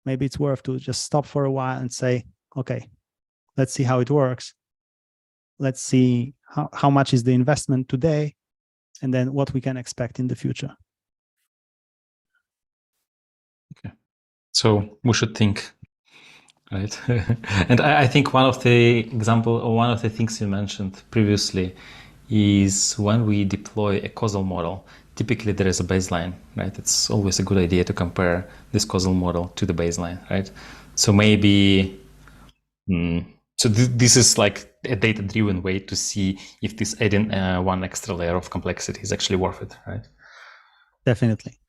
Speaker 2: maybe it's worth to just stop for a while and say, okay, let's see how it works. Let's see how much is the investment today, and then what we can expect in the future.
Speaker 1: Okay, so we should think, right? And I think one of the things you mentioned previously is when we deploy a causal model, typically there is a baseline, right? It's always a good idea to compare this causal model to the baseline, right? So maybe, this is like a data-driven way to see if this adding one extra layer of complexity is actually worth it, right?
Speaker 2: Definitely.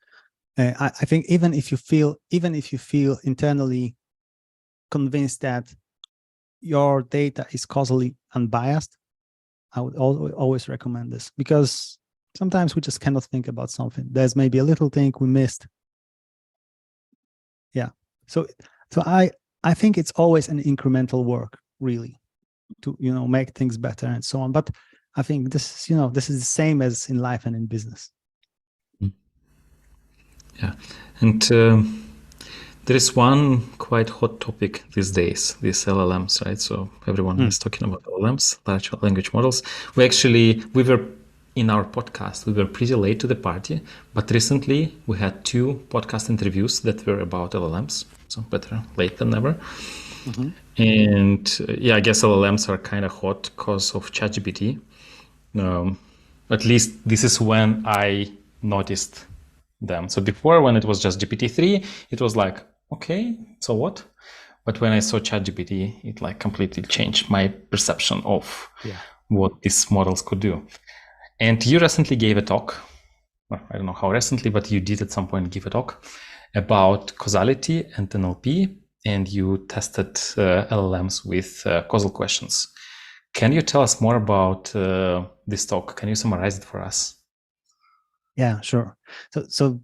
Speaker 2: I think even if you feel internally convinced that your data is causally unbiased, I would always recommend this, because sometimes we just cannot think about something. There's maybe a little thing we missed. Yeah. So I think it's always an incremental work, really, to make things better and so on. But I think this is the same as in life and in business.
Speaker 1: Yeah, and there is one quite hot topic these days, these LLMs, right? So everyone is talking about LLMs, large language models. We were in our podcast, we were pretty late to the party, but recently we had 2 podcast interviews that were about LLMs. So better late than never. And I guess LLMs are kind of hot because of ChatGPT. At least this is when I noticed them. So before, when it was just GPT-3, it was like, okay, so what? But when I saw ChatGPT, it like completely changed my perception of what these models could do. And you recently gave a talk, well, I don't know how recently, but you did at some point give a talk about causality and NLP, and you tested LLMs with causal questions. Can you tell us more about this talk? Can you summarize it for us?
Speaker 2: Yeah, sure. So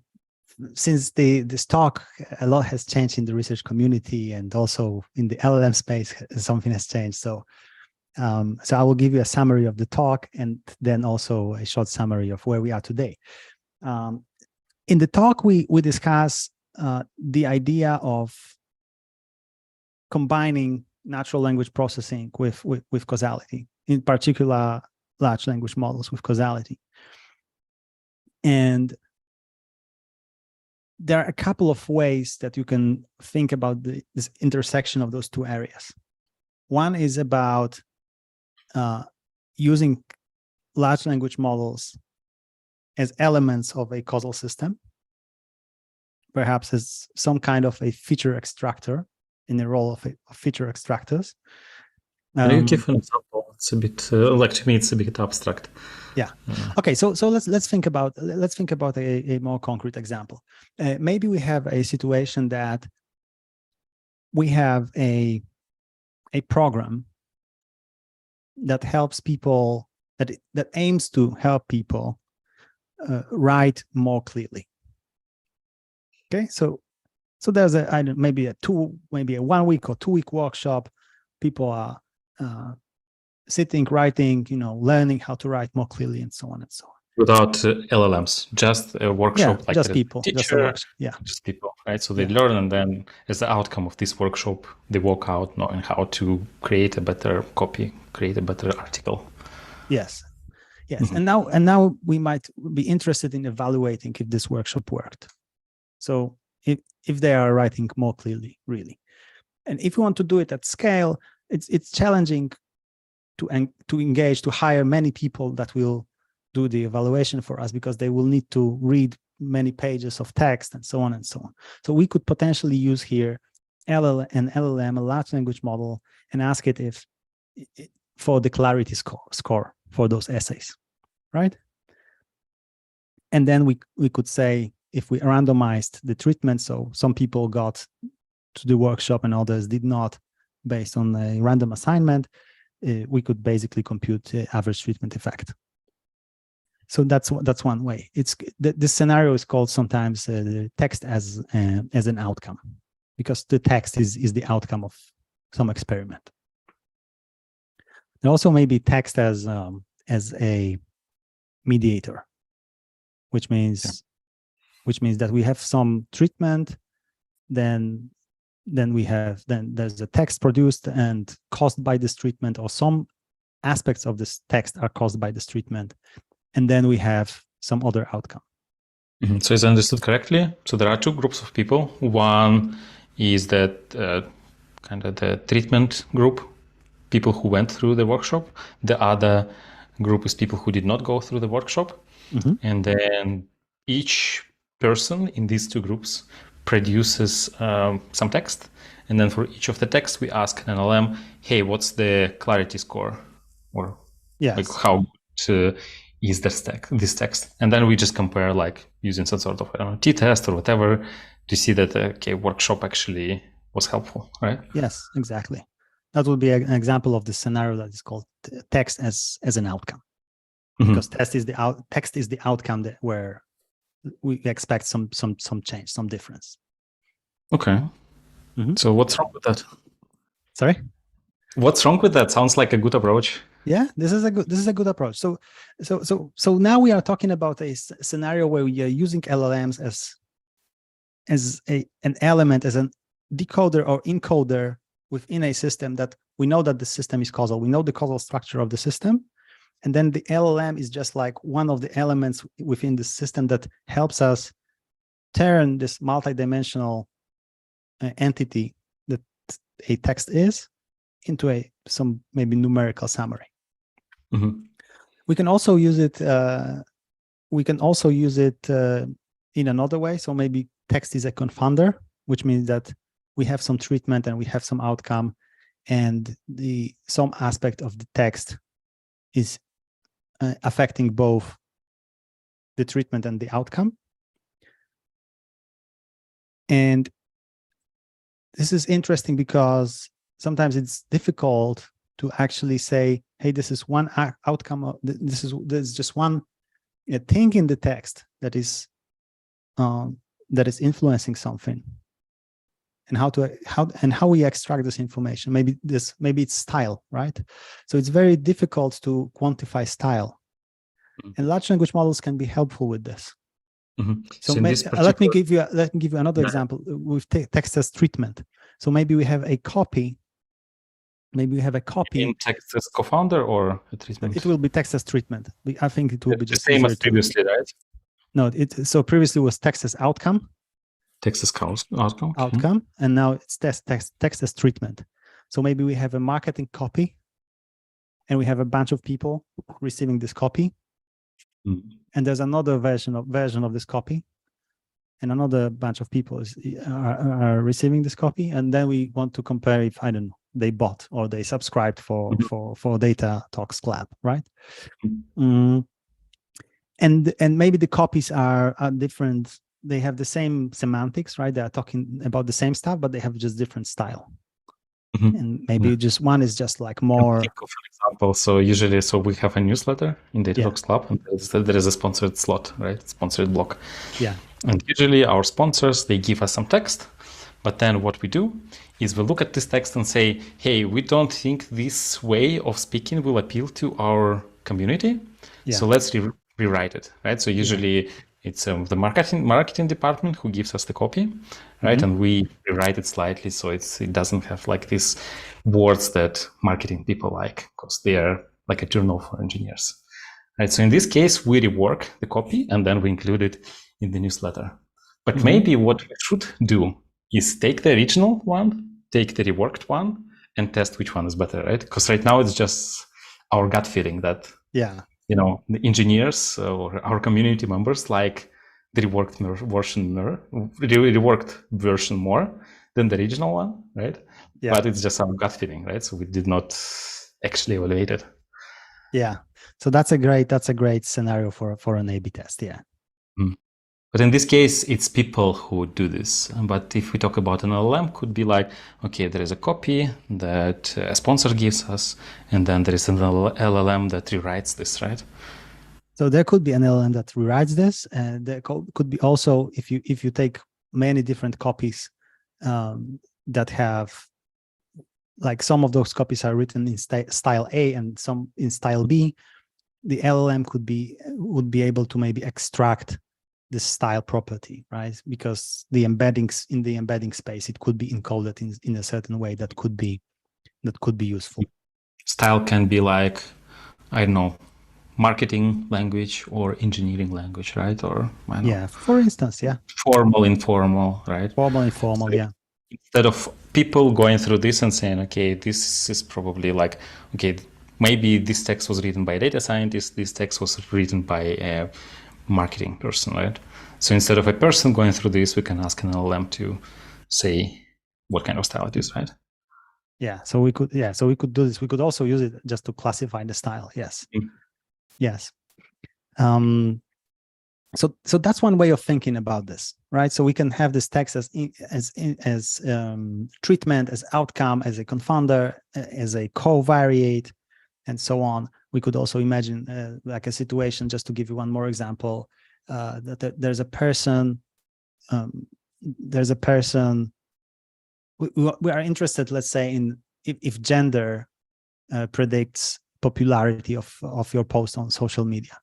Speaker 2: since this talk, a lot has changed in the research community, and also in the LLM space, something has changed. So I will give you a summary of the talk, and then also a short summary of where we are today. In the talk, we discuss the idea of combining natural language processing with causality, in particular large language models with causality. And there are a couple of ways that you can think about this intersection of those two areas. One is about using large language models as elements of a causal system, perhaps as some kind of a feature extractor in the role of feature extractors.
Speaker 1: Can you give an example? It's a bit like, to me, it's a bit abstract.
Speaker 2: Yeah. Okay. So let's think about a more concrete example. Maybe we have a situation that we have a program that helps people, that aims to help people write more clearly. Okay. So there's maybe a 1 week or 2 week workshop. People are sitting, writing, learning how to write more clearly, and so on and so on.
Speaker 1: Without LLMs, just a workshop, like
Speaker 2: just people,
Speaker 1: teacher,
Speaker 2: just a workshop.
Speaker 1: Just people, right? So they learn, and then as the outcome of this workshop, they walk out knowing how to create a better copy, create a better article.
Speaker 2: Yes. And now we might be interested in evaluating if this workshop worked. So if they are writing more clearly, really, and if we want to do it at scale, it's challenging to engage, to hire many people that will do the evaluation for us, because they will need to read many pages of text and so on and so on. So we could potentially use here an LLM, a large language model, and ask it for the clarity score for those essays, right? And then we could say, if we randomized the treatment, so some people got to the workshop and others did not, based on a random assignment, we could basically compute the average treatment effect. So that's one way. This scenario is called sometimes text as an outcome, because the text is the outcome of some experiment. There also may be text as a mediator, which means that we have some treatment, then there's a text produced and caused by this treatment, or some aspects of this text are caused by this treatment, and then we have some other outcome.
Speaker 1: So is I understood correctly? So there are two groups of people. One is that kind of the treatment group, people who went through the workshop. The other group is people who did not go through the workshop. And then each person in these two groups produces some text. And then for each of the texts, we ask an LLM, hey, what's the clarity score? Or like how is this text? And then we just compare, like using some sort of t-test or whatever, to see that workshop actually was helpful, right?
Speaker 2: Yes, exactly. That would be an example of the scenario that is called text as an outcome, because text is the outcome where we expect some change, some difference.
Speaker 1: Okay. So what's wrong with that?
Speaker 2: Sorry?
Speaker 1: What's wrong with that? Sounds like a good approach.
Speaker 2: Yeah, this is a good approach. So now we are talking about a scenario where we are using LLMs as an element, as an decoder or encoder within a system that we know that the system is causal. We know the causal structure of the system, and then the LLM is just like one of the elements within the system that helps us turn this multidimensional entity that a text is into some maybe numerical summary. We can also use it. We can also use it in another way. So maybe text is a confounder, which means that we have some treatment and we have some outcome, and some aspect of the text is affecting both the treatment and the outcome. And this is interesting because sometimes it's difficult to actually say, hey, this is one outcome. This is just one thing in the text that is influencing something, and how we extract this information. Maybe it's style, right? So it's very difficult to quantify style, and large language models can be helpful with this. So let me give you another example with text as treatment. So maybe we have a copy.
Speaker 1: In text as co-founder or a treatment?
Speaker 2: It will be text as treatment. I think it will be just
Speaker 1: the same as previously, right?
Speaker 2: No, so previously was text as outcome.
Speaker 1: Text as outcome.
Speaker 2: Outcome, and now it's text as treatment. So maybe we have a marketing copy, and we have a bunch of people receiving this copy. And there's another version of this copy, and another bunch of people are receiving this copy, and then we want to compare if, I don't know, they bought or they subscribed for DataTalks.Club, right? And maybe the copies are different. They have the same semantics, right? They are talking about the same stuff, but they have just different style. And maybe just one is just like more.
Speaker 1: For example, so usually, we have a newsletter in DataTalks.Club, and there is a sponsored slot, right? Sponsored block.
Speaker 2: Yeah.
Speaker 1: And usually our sponsors, they give us some text, but then what we do is we look at this text and say, hey, we don't think this way of speaking will appeal to our community. Yeah. So let's rewrite it, right? So usually it's the marketing department who gives us the copy, right? And we rewrite it slightly so it doesn't have like these words that marketing people like, because they are like a journal for engineers, right? So in this case, we rework the copy and then we include it in the newsletter. But maybe what we should do is take the original one, take the reworked one, and test which one is better, right? Because right now it's just our gut feeling that the engineers or our community members like the reworked version more than the original one, right? Yeah. But it's just our gut feeling, right? So we did not actually evaluate it.
Speaker 2: Yeah. So that's a great scenario for an A/B test. Yeah.
Speaker 1: But in this case, it's people who do this. But if we talk about an LLM, could be like, okay, there is a copy that a sponsor gives us, and then there is an LLM that rewrites this, right?
Speaker 2: So there could be an LLM that rewrites this, and there could be also, if you take many different copies that have, like some of those copies are written in style A and some in style B, the LLM would be able to maybe extract this style property, right? Because the embeddings in the embedding space, it could be encoded in a certain way that could be useful.
Speaker 1: Style can be like, I don't know, marketing language or engineering language, right? Or
Speaker 2: for instance,
Speaker 1: formal, informal, right?
Speaker 2: Formal, informal, so
Speaker 1: instead of people going through this and saying, okay, this is probably like, okay, maybe this text was written by a data scientist, this text was written by a marketing person, right? So instead of a person going through this, we can ask an LLM to say what kind of style it is, right?
Speaker 2: So we could do this. We could also use it just to classify the style. Yes. Yes. So that's one way of thinking about this, right? So we can have this text as treatment, as outcome, as a confounder, as a covariate, and so on. We could also imagine like a situation, just to give you one more example, that there's a person. We are interested, let's say, in if gender predicts popularity of your post on social media.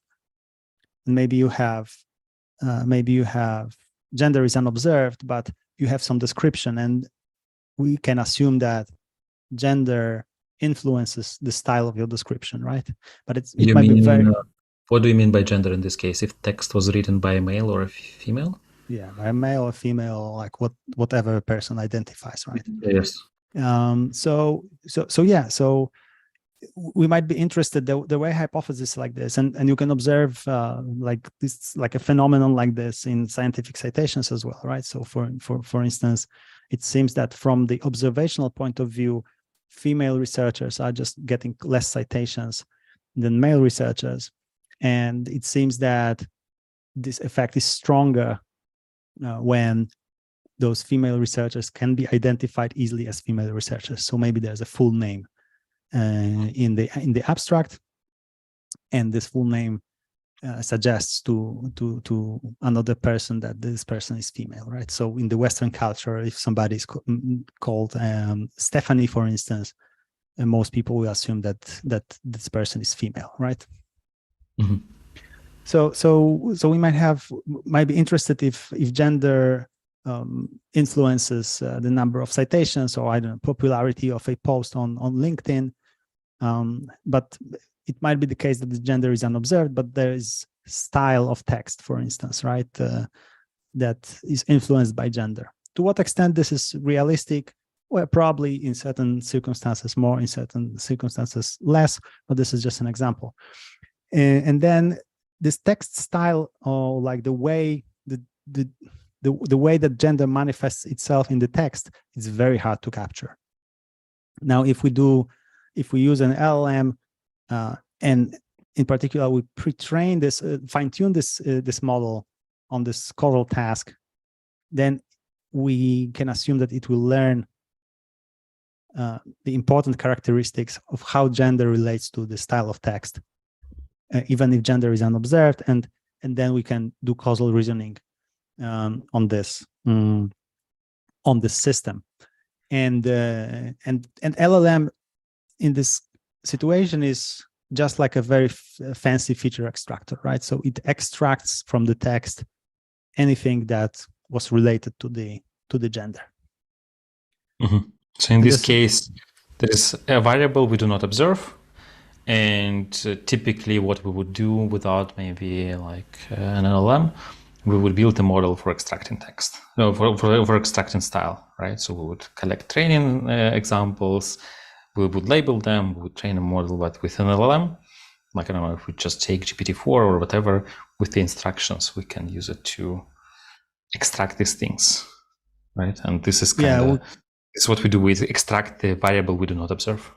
Speaker 2: And maybe you have gender is unobserved, but you have some description, and we can assume that gender influences the style of your description, right? But it might be very.
Speaker 1: What do you mean by gender in this case? If text was written by a male or a female?
Speaker 2: Yeah, by a male or female, like whatever person identifies, right?
Speaker 1: Yes.
Speaker 2: So we might be interested. The way hypothesis like this, and you can observe like this, like a phenomenon like this in scientific citations as well, right? So for instance, it seems that from the observational point of view, female researchers are just getting less citations than male researchers, and it seems that this effect is stronger when those female researchers can be identified easily as female researchers. So maybe there's a full name in the abstract, and this full name suggests to another person that this person is female, right? So in the Western culture, if somebody is called Stephanie, for instance, most people will assume that this person is female, right?
Speaker 1: Mm-hmm.
Speaker 2: So we might be interested if gender influences the number of citations, or I don't know, popularity of a post on LinkedIn. But it might be the case that the gender is unobserved, but there is style of text, for instance, right, that is influenced by gender. To what extent this is realistic? Well, probably in certain circumstances more, in certain circumstances less, but this is just an example. And then this text style, or like the way the way that gender manifests itself in the text, is very hard to capture. Now, if we use an LLM, and in particular we pre-train this, fine-tune this model on this causal task, then we can assume that it will learn the important characteristics of how gender relates to the style of text, even if gender is unobserved, and then we can do causal reasoning on this system, and LLM in this situation is just like a very fancy feature extractor, right? So it extracts from the text anything that was related to the gender.
Speaker 1: Mm-hmm. So in this case, there is a variable we do not observe, and typically what we would do without maybe like an LLM, we would build a model for extracting text, no, for extracting style, right? So we would collect training examples, we would label them, we would train a model, but with an LLM, like, I don't know, if we just take GPT-4 or whatever, with the instructions, we can use it to extract these things, right? And this is kind of it's what we do. We extract the variable we do not observe.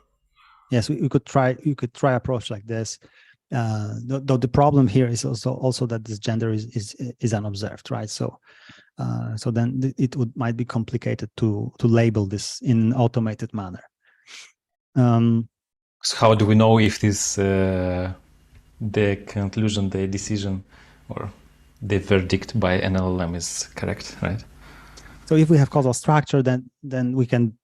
Speaker 2: Yes, we could try approach like this. Though the problem here is also that this gender is unobserved, right? So then it might be complicated to label this in an automated manner.
Speaker 1: So how do we know if this the conclusion, the decision, or the verdict by an LLM is correct, right?
Speaker 2: So if we have causal structure, then we can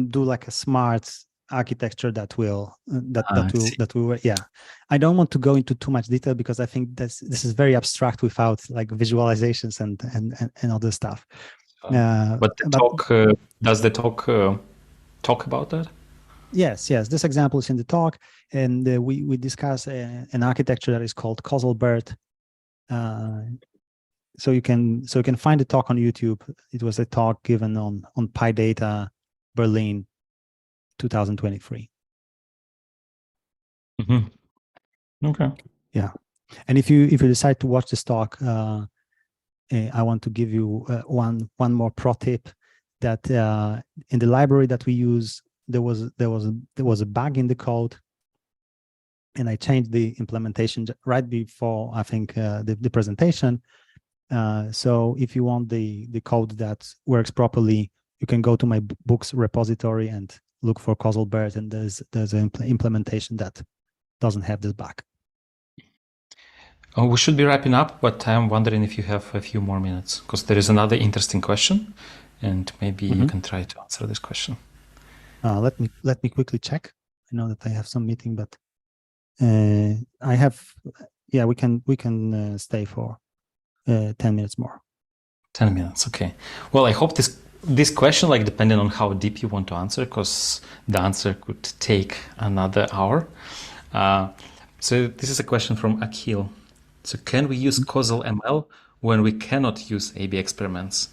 Speaker 2: do like a smart architecture that will yeah. I don't want to go into too much detail because I think this is very abstract without like visualizations and other stuff.
Speaker 1: But does the talk about that?
Speaker 2: Yes. This example is in the talk, and we discuss an architecture that is called Causal BERT. So you can find the talk on YouTube. It was a talk given on PyData Berlin 2023.
Speaker 1: Mm-hmm. Okay.
Speaker 2: Yeah, and if you decide to watch this talk, I want to give you one more pro tip, that in the library that we use, there was a bug in the code, and I changed the implementation right before, I think, the presentation. So if you want the code that works properly, you can go to my books repository and look for Causal BERT, and there's an implementation that doesn't have this bug.
Speaker 1: Oh, we should be wrapping up, but I'm wondering if you have a few more minutes, because there is another interesting question, and maybe you can try to answer this question.
Speaker 2: Let me quickly check. I know that I have some meeting, but I have. Yeah, we can stay for 10 minutes more.
Speaker 1: 10 minutes, okay. Well, I hope this question, like, depending on how deep you want to answer, because the answer could take another hour. So this is a question from Akhil. So can we use causal ML when we cannot use A/B experiments?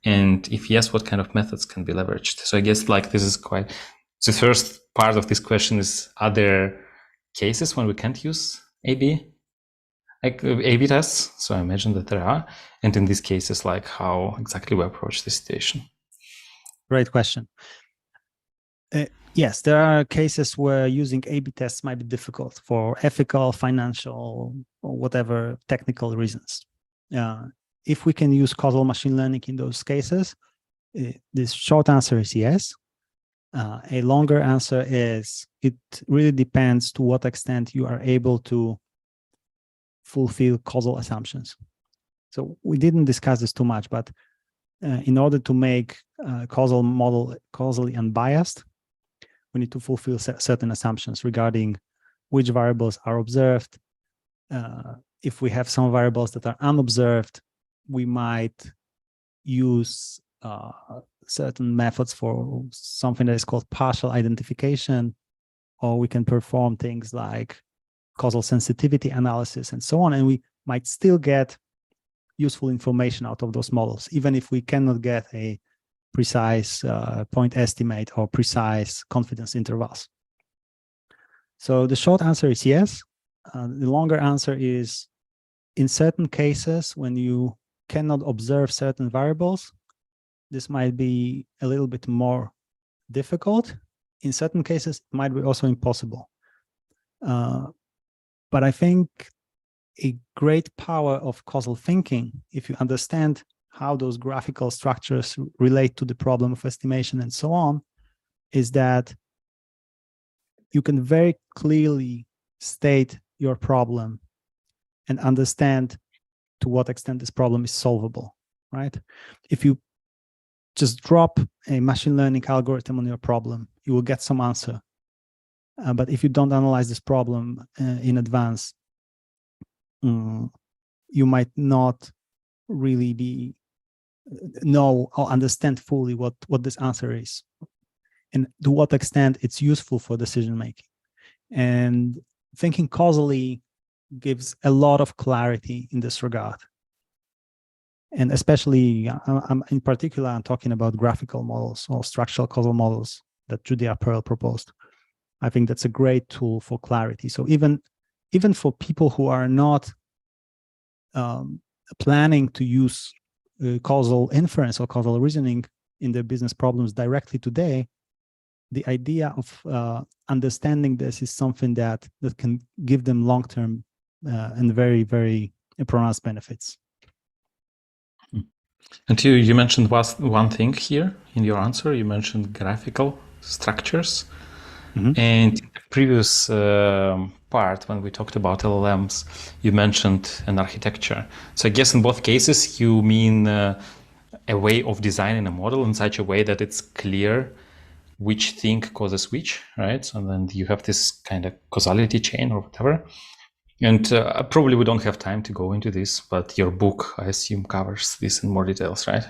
Speaker 1: And if yes, what kind of methods can be leveraged? So I guess like this is quite. So first, part of this question is, are there cases when we can't use A/B, like A/B tests? So I imagine that there are. And in these cases, like how exactly we approach the situation?
Speaker 2: Great question. Yes, there are cases where using A/B tests might be difficult for ethical, financial, or whatever technical reasons. If we can use causal machine learning in those cases, the short answer is yes. A longer answer is it really depends to what extent you are able to fulfill causal assumptions. So we didn't discuss this too much, but in order to make a causal model causally unbiased, we need to fulfill certain assumptions regarding which variables are observed. If we have some variables that are unobserved, we might use certain methods for something that is called partial identification, or we can perform things like causal sensitivity analysis and so on, and we might still get useful information out of those models, even if we cannot get a precise point estimate or precise confidence intervals. So the short answer is yes. The longer answer is, in certain cases, when you cannot observe certain variables, this might be a little bit more difficult. In certain cases, it might be also impossible. But I think a great power of causal thinking, if you understand how those graphical structures relate to the problem of estimation and so on, is that you can very clearly state your problem and understand to what extent this problem is solvable, right? If you just drop a machine learning algorithm on your problem, you will get some answer. But if you don't analyze this problem in advance, you might not really know or understand fully what this answer is and to what extent it's useful for decision making. And thinking causally gives a lot of clarity in this regard. And especially, in particular, I'm talking about graphical models or structural causal models that Judea Pearl proposed. I think that's a great tool for clarity. So even for people who are not planning to use causal inference or causal reasoning in their business problems directly today, the idea of understanding this is something that can give them long-term and very, very pronounced benefits.
Speaker 1: And you mentioned one thing here in your answer. You mentioned graphical structures. Mm-hmm. And in the previous part, when we talked about LLMs, you mentioned an architecture. So I guess in both cases, you mean a way of designing a model in such a way that it's clear which thing causes which, right? So then you have this kind of causality chain or whatever. And probably we don't have time to go into this, but your book, I assume, covers this in more details, right?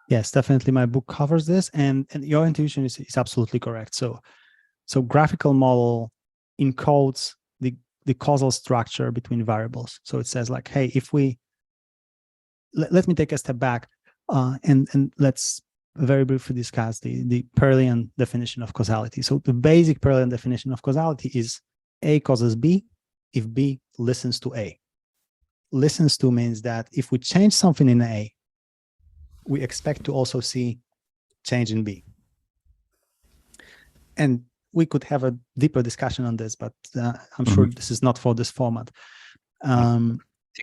Speaker 2: Yes, definitely. My book covers this, and your intuition is absolutely correct. So graphical model encodes the causal structure between variables. So it says like, hey, if we let me take a step back and let's very briefly discuss the Pearlian definition of causality. So the basic Pearlian definition of causality is A causes B if B listens to A. Listens to means that if we change something in A, we expect to also see change in B. And we could have a deeper discussion on this, but I'm sure this is not for this format.
Speaker 1: One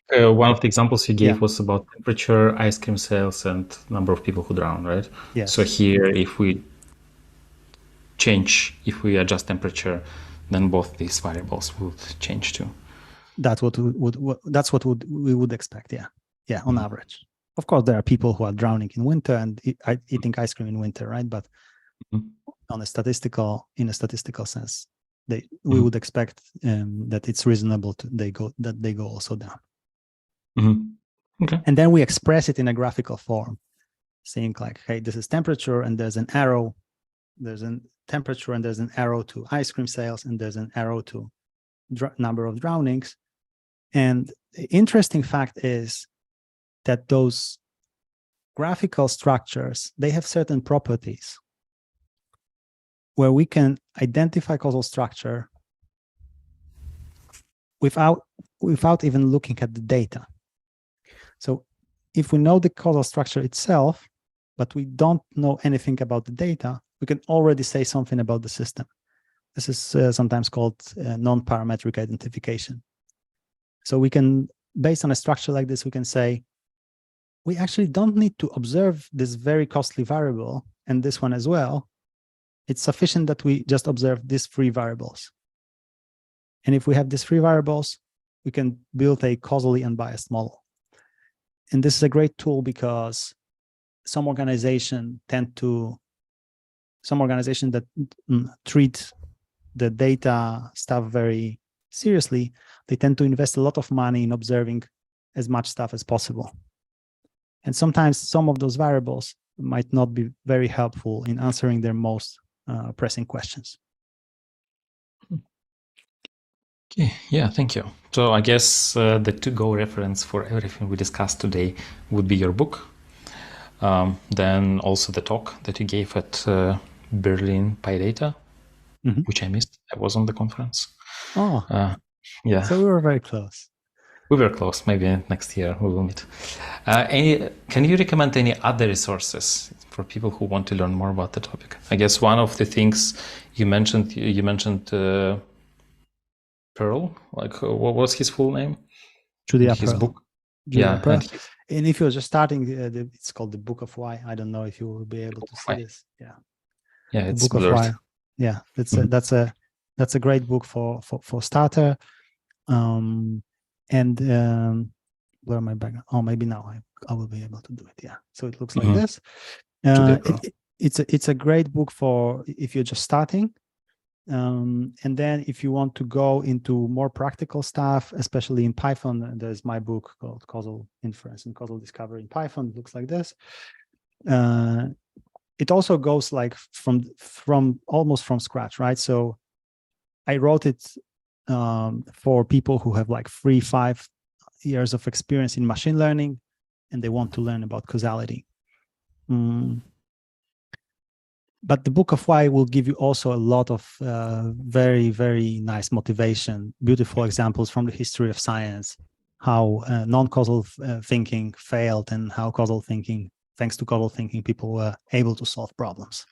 Speaker 1: of the examples you gave was about temperature, ice cream sales, and number of people who drown, right?
Speaker 2: Yes.
Speaker 1: So here, if we adjust temperature, then both these variables would change too.
Speaker 2: That's what we would expect. Yeah, on average. Of course, there are people who are drowning in winter and eating ice cream in winter, right? But in a statistical sense, we would expect that it's reasonable they go also down.
Speaker 1: Okay.
Speaker 2: And then we express it in a graphical form, saying like, hey, this is temperature, and there's an arrow. There's a temperature, and there's an arrow to ice cream sales, and there's an arrow to number of drownings. And the interesting fact is that those graphical structures, they have certain properties. where we can identify causal structure without even looking at the data. So if we know the causal structure itself, but we don't know anything about the data, we can already say something about the system. This is sometimes called nonparametric identification. So we can, based on a structure like this, we can say, we actually don't need to observe this very costly variable and this one as well. It's sufficient that we just observe these three variables. And if we have these three variables, we can build a causally unbiased model. And this is a great tool because some organizations that treat the data stuff very seriously, they tend to invest a lot of money in observing as much stuff as possible. And sometimes some of those variables might not be very helpful in answering their most pressing questions.
Speaker 1: Okay, yeah, thank you. So I guess the to-go reference for everything we discussed today would be your book. Then also the talk that you gave at Berlin PyData, which I missed. I was on the conference.
Speaker 2: Oh,
Speaker 1: yeah.
Speaker 2: So we were very close.
Speaker 1: We were close. Maybe next year we will meet. Can you recommend any other resources for people who want to learn more about the topic? I guess one of the things you mentioned, Pearl. Like, what was his full name?
Speaker 2: Judea
Speaker 1: his
Speaker 2: Pearl.
Speaker 1: book.
Speaker 2: Judea Pearl. And if you're just starting, it's called the Book of Why. I don't know if you will be able to see this. Yeah.
Speaker 1: Yeah, it's
Speaker 2: the Book
Speaker 1: blurred.
Speaker 2: of Why. Yeah, that's a great book for starter. Blur my background. Oh, maybe now I will be able to do it. Yeah. So it looks like this. It's a great book for if you're just starting. And then if you want to go into more practical stuff, especially in Python, there's my book called Causal Inference and Causal Discovery in Python. It looks like this. It also goes like from almost from scratch, right? So I wrote it for people who have like 3-5 years of experience in machine learning and they want to learn about causality. But the Book of Why will give you also a lot of very, very nice motivation, beautiful examples from the history of science, how non-causal thinking failed and how causal thinking, thanks to causal thinking, people were able to solve problems.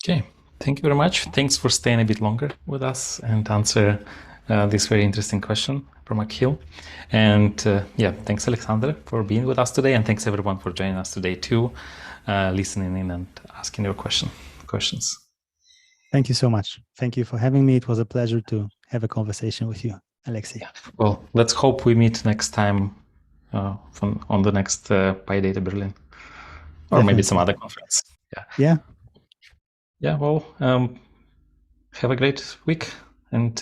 Speaker 1: Okay, thank you very much. Thanks for staying a bit longer with us and answer this very interesting question from Akhil. And thanks Aleksander for being with us today, and thanks everyone for joining us today too. Listening in and asking your questions.
Speaker 2: Thank you so much. Thank you for having me. It was a pleasure to have a conversation with you, Alexei.
Speaker 1: Yeah. Well, let's hope we meet next time on the next PyData Berlin, or Definitely. Maybe some other conference.
Speaker 2: Yeah.
Speaker 1: Well, have a great week, and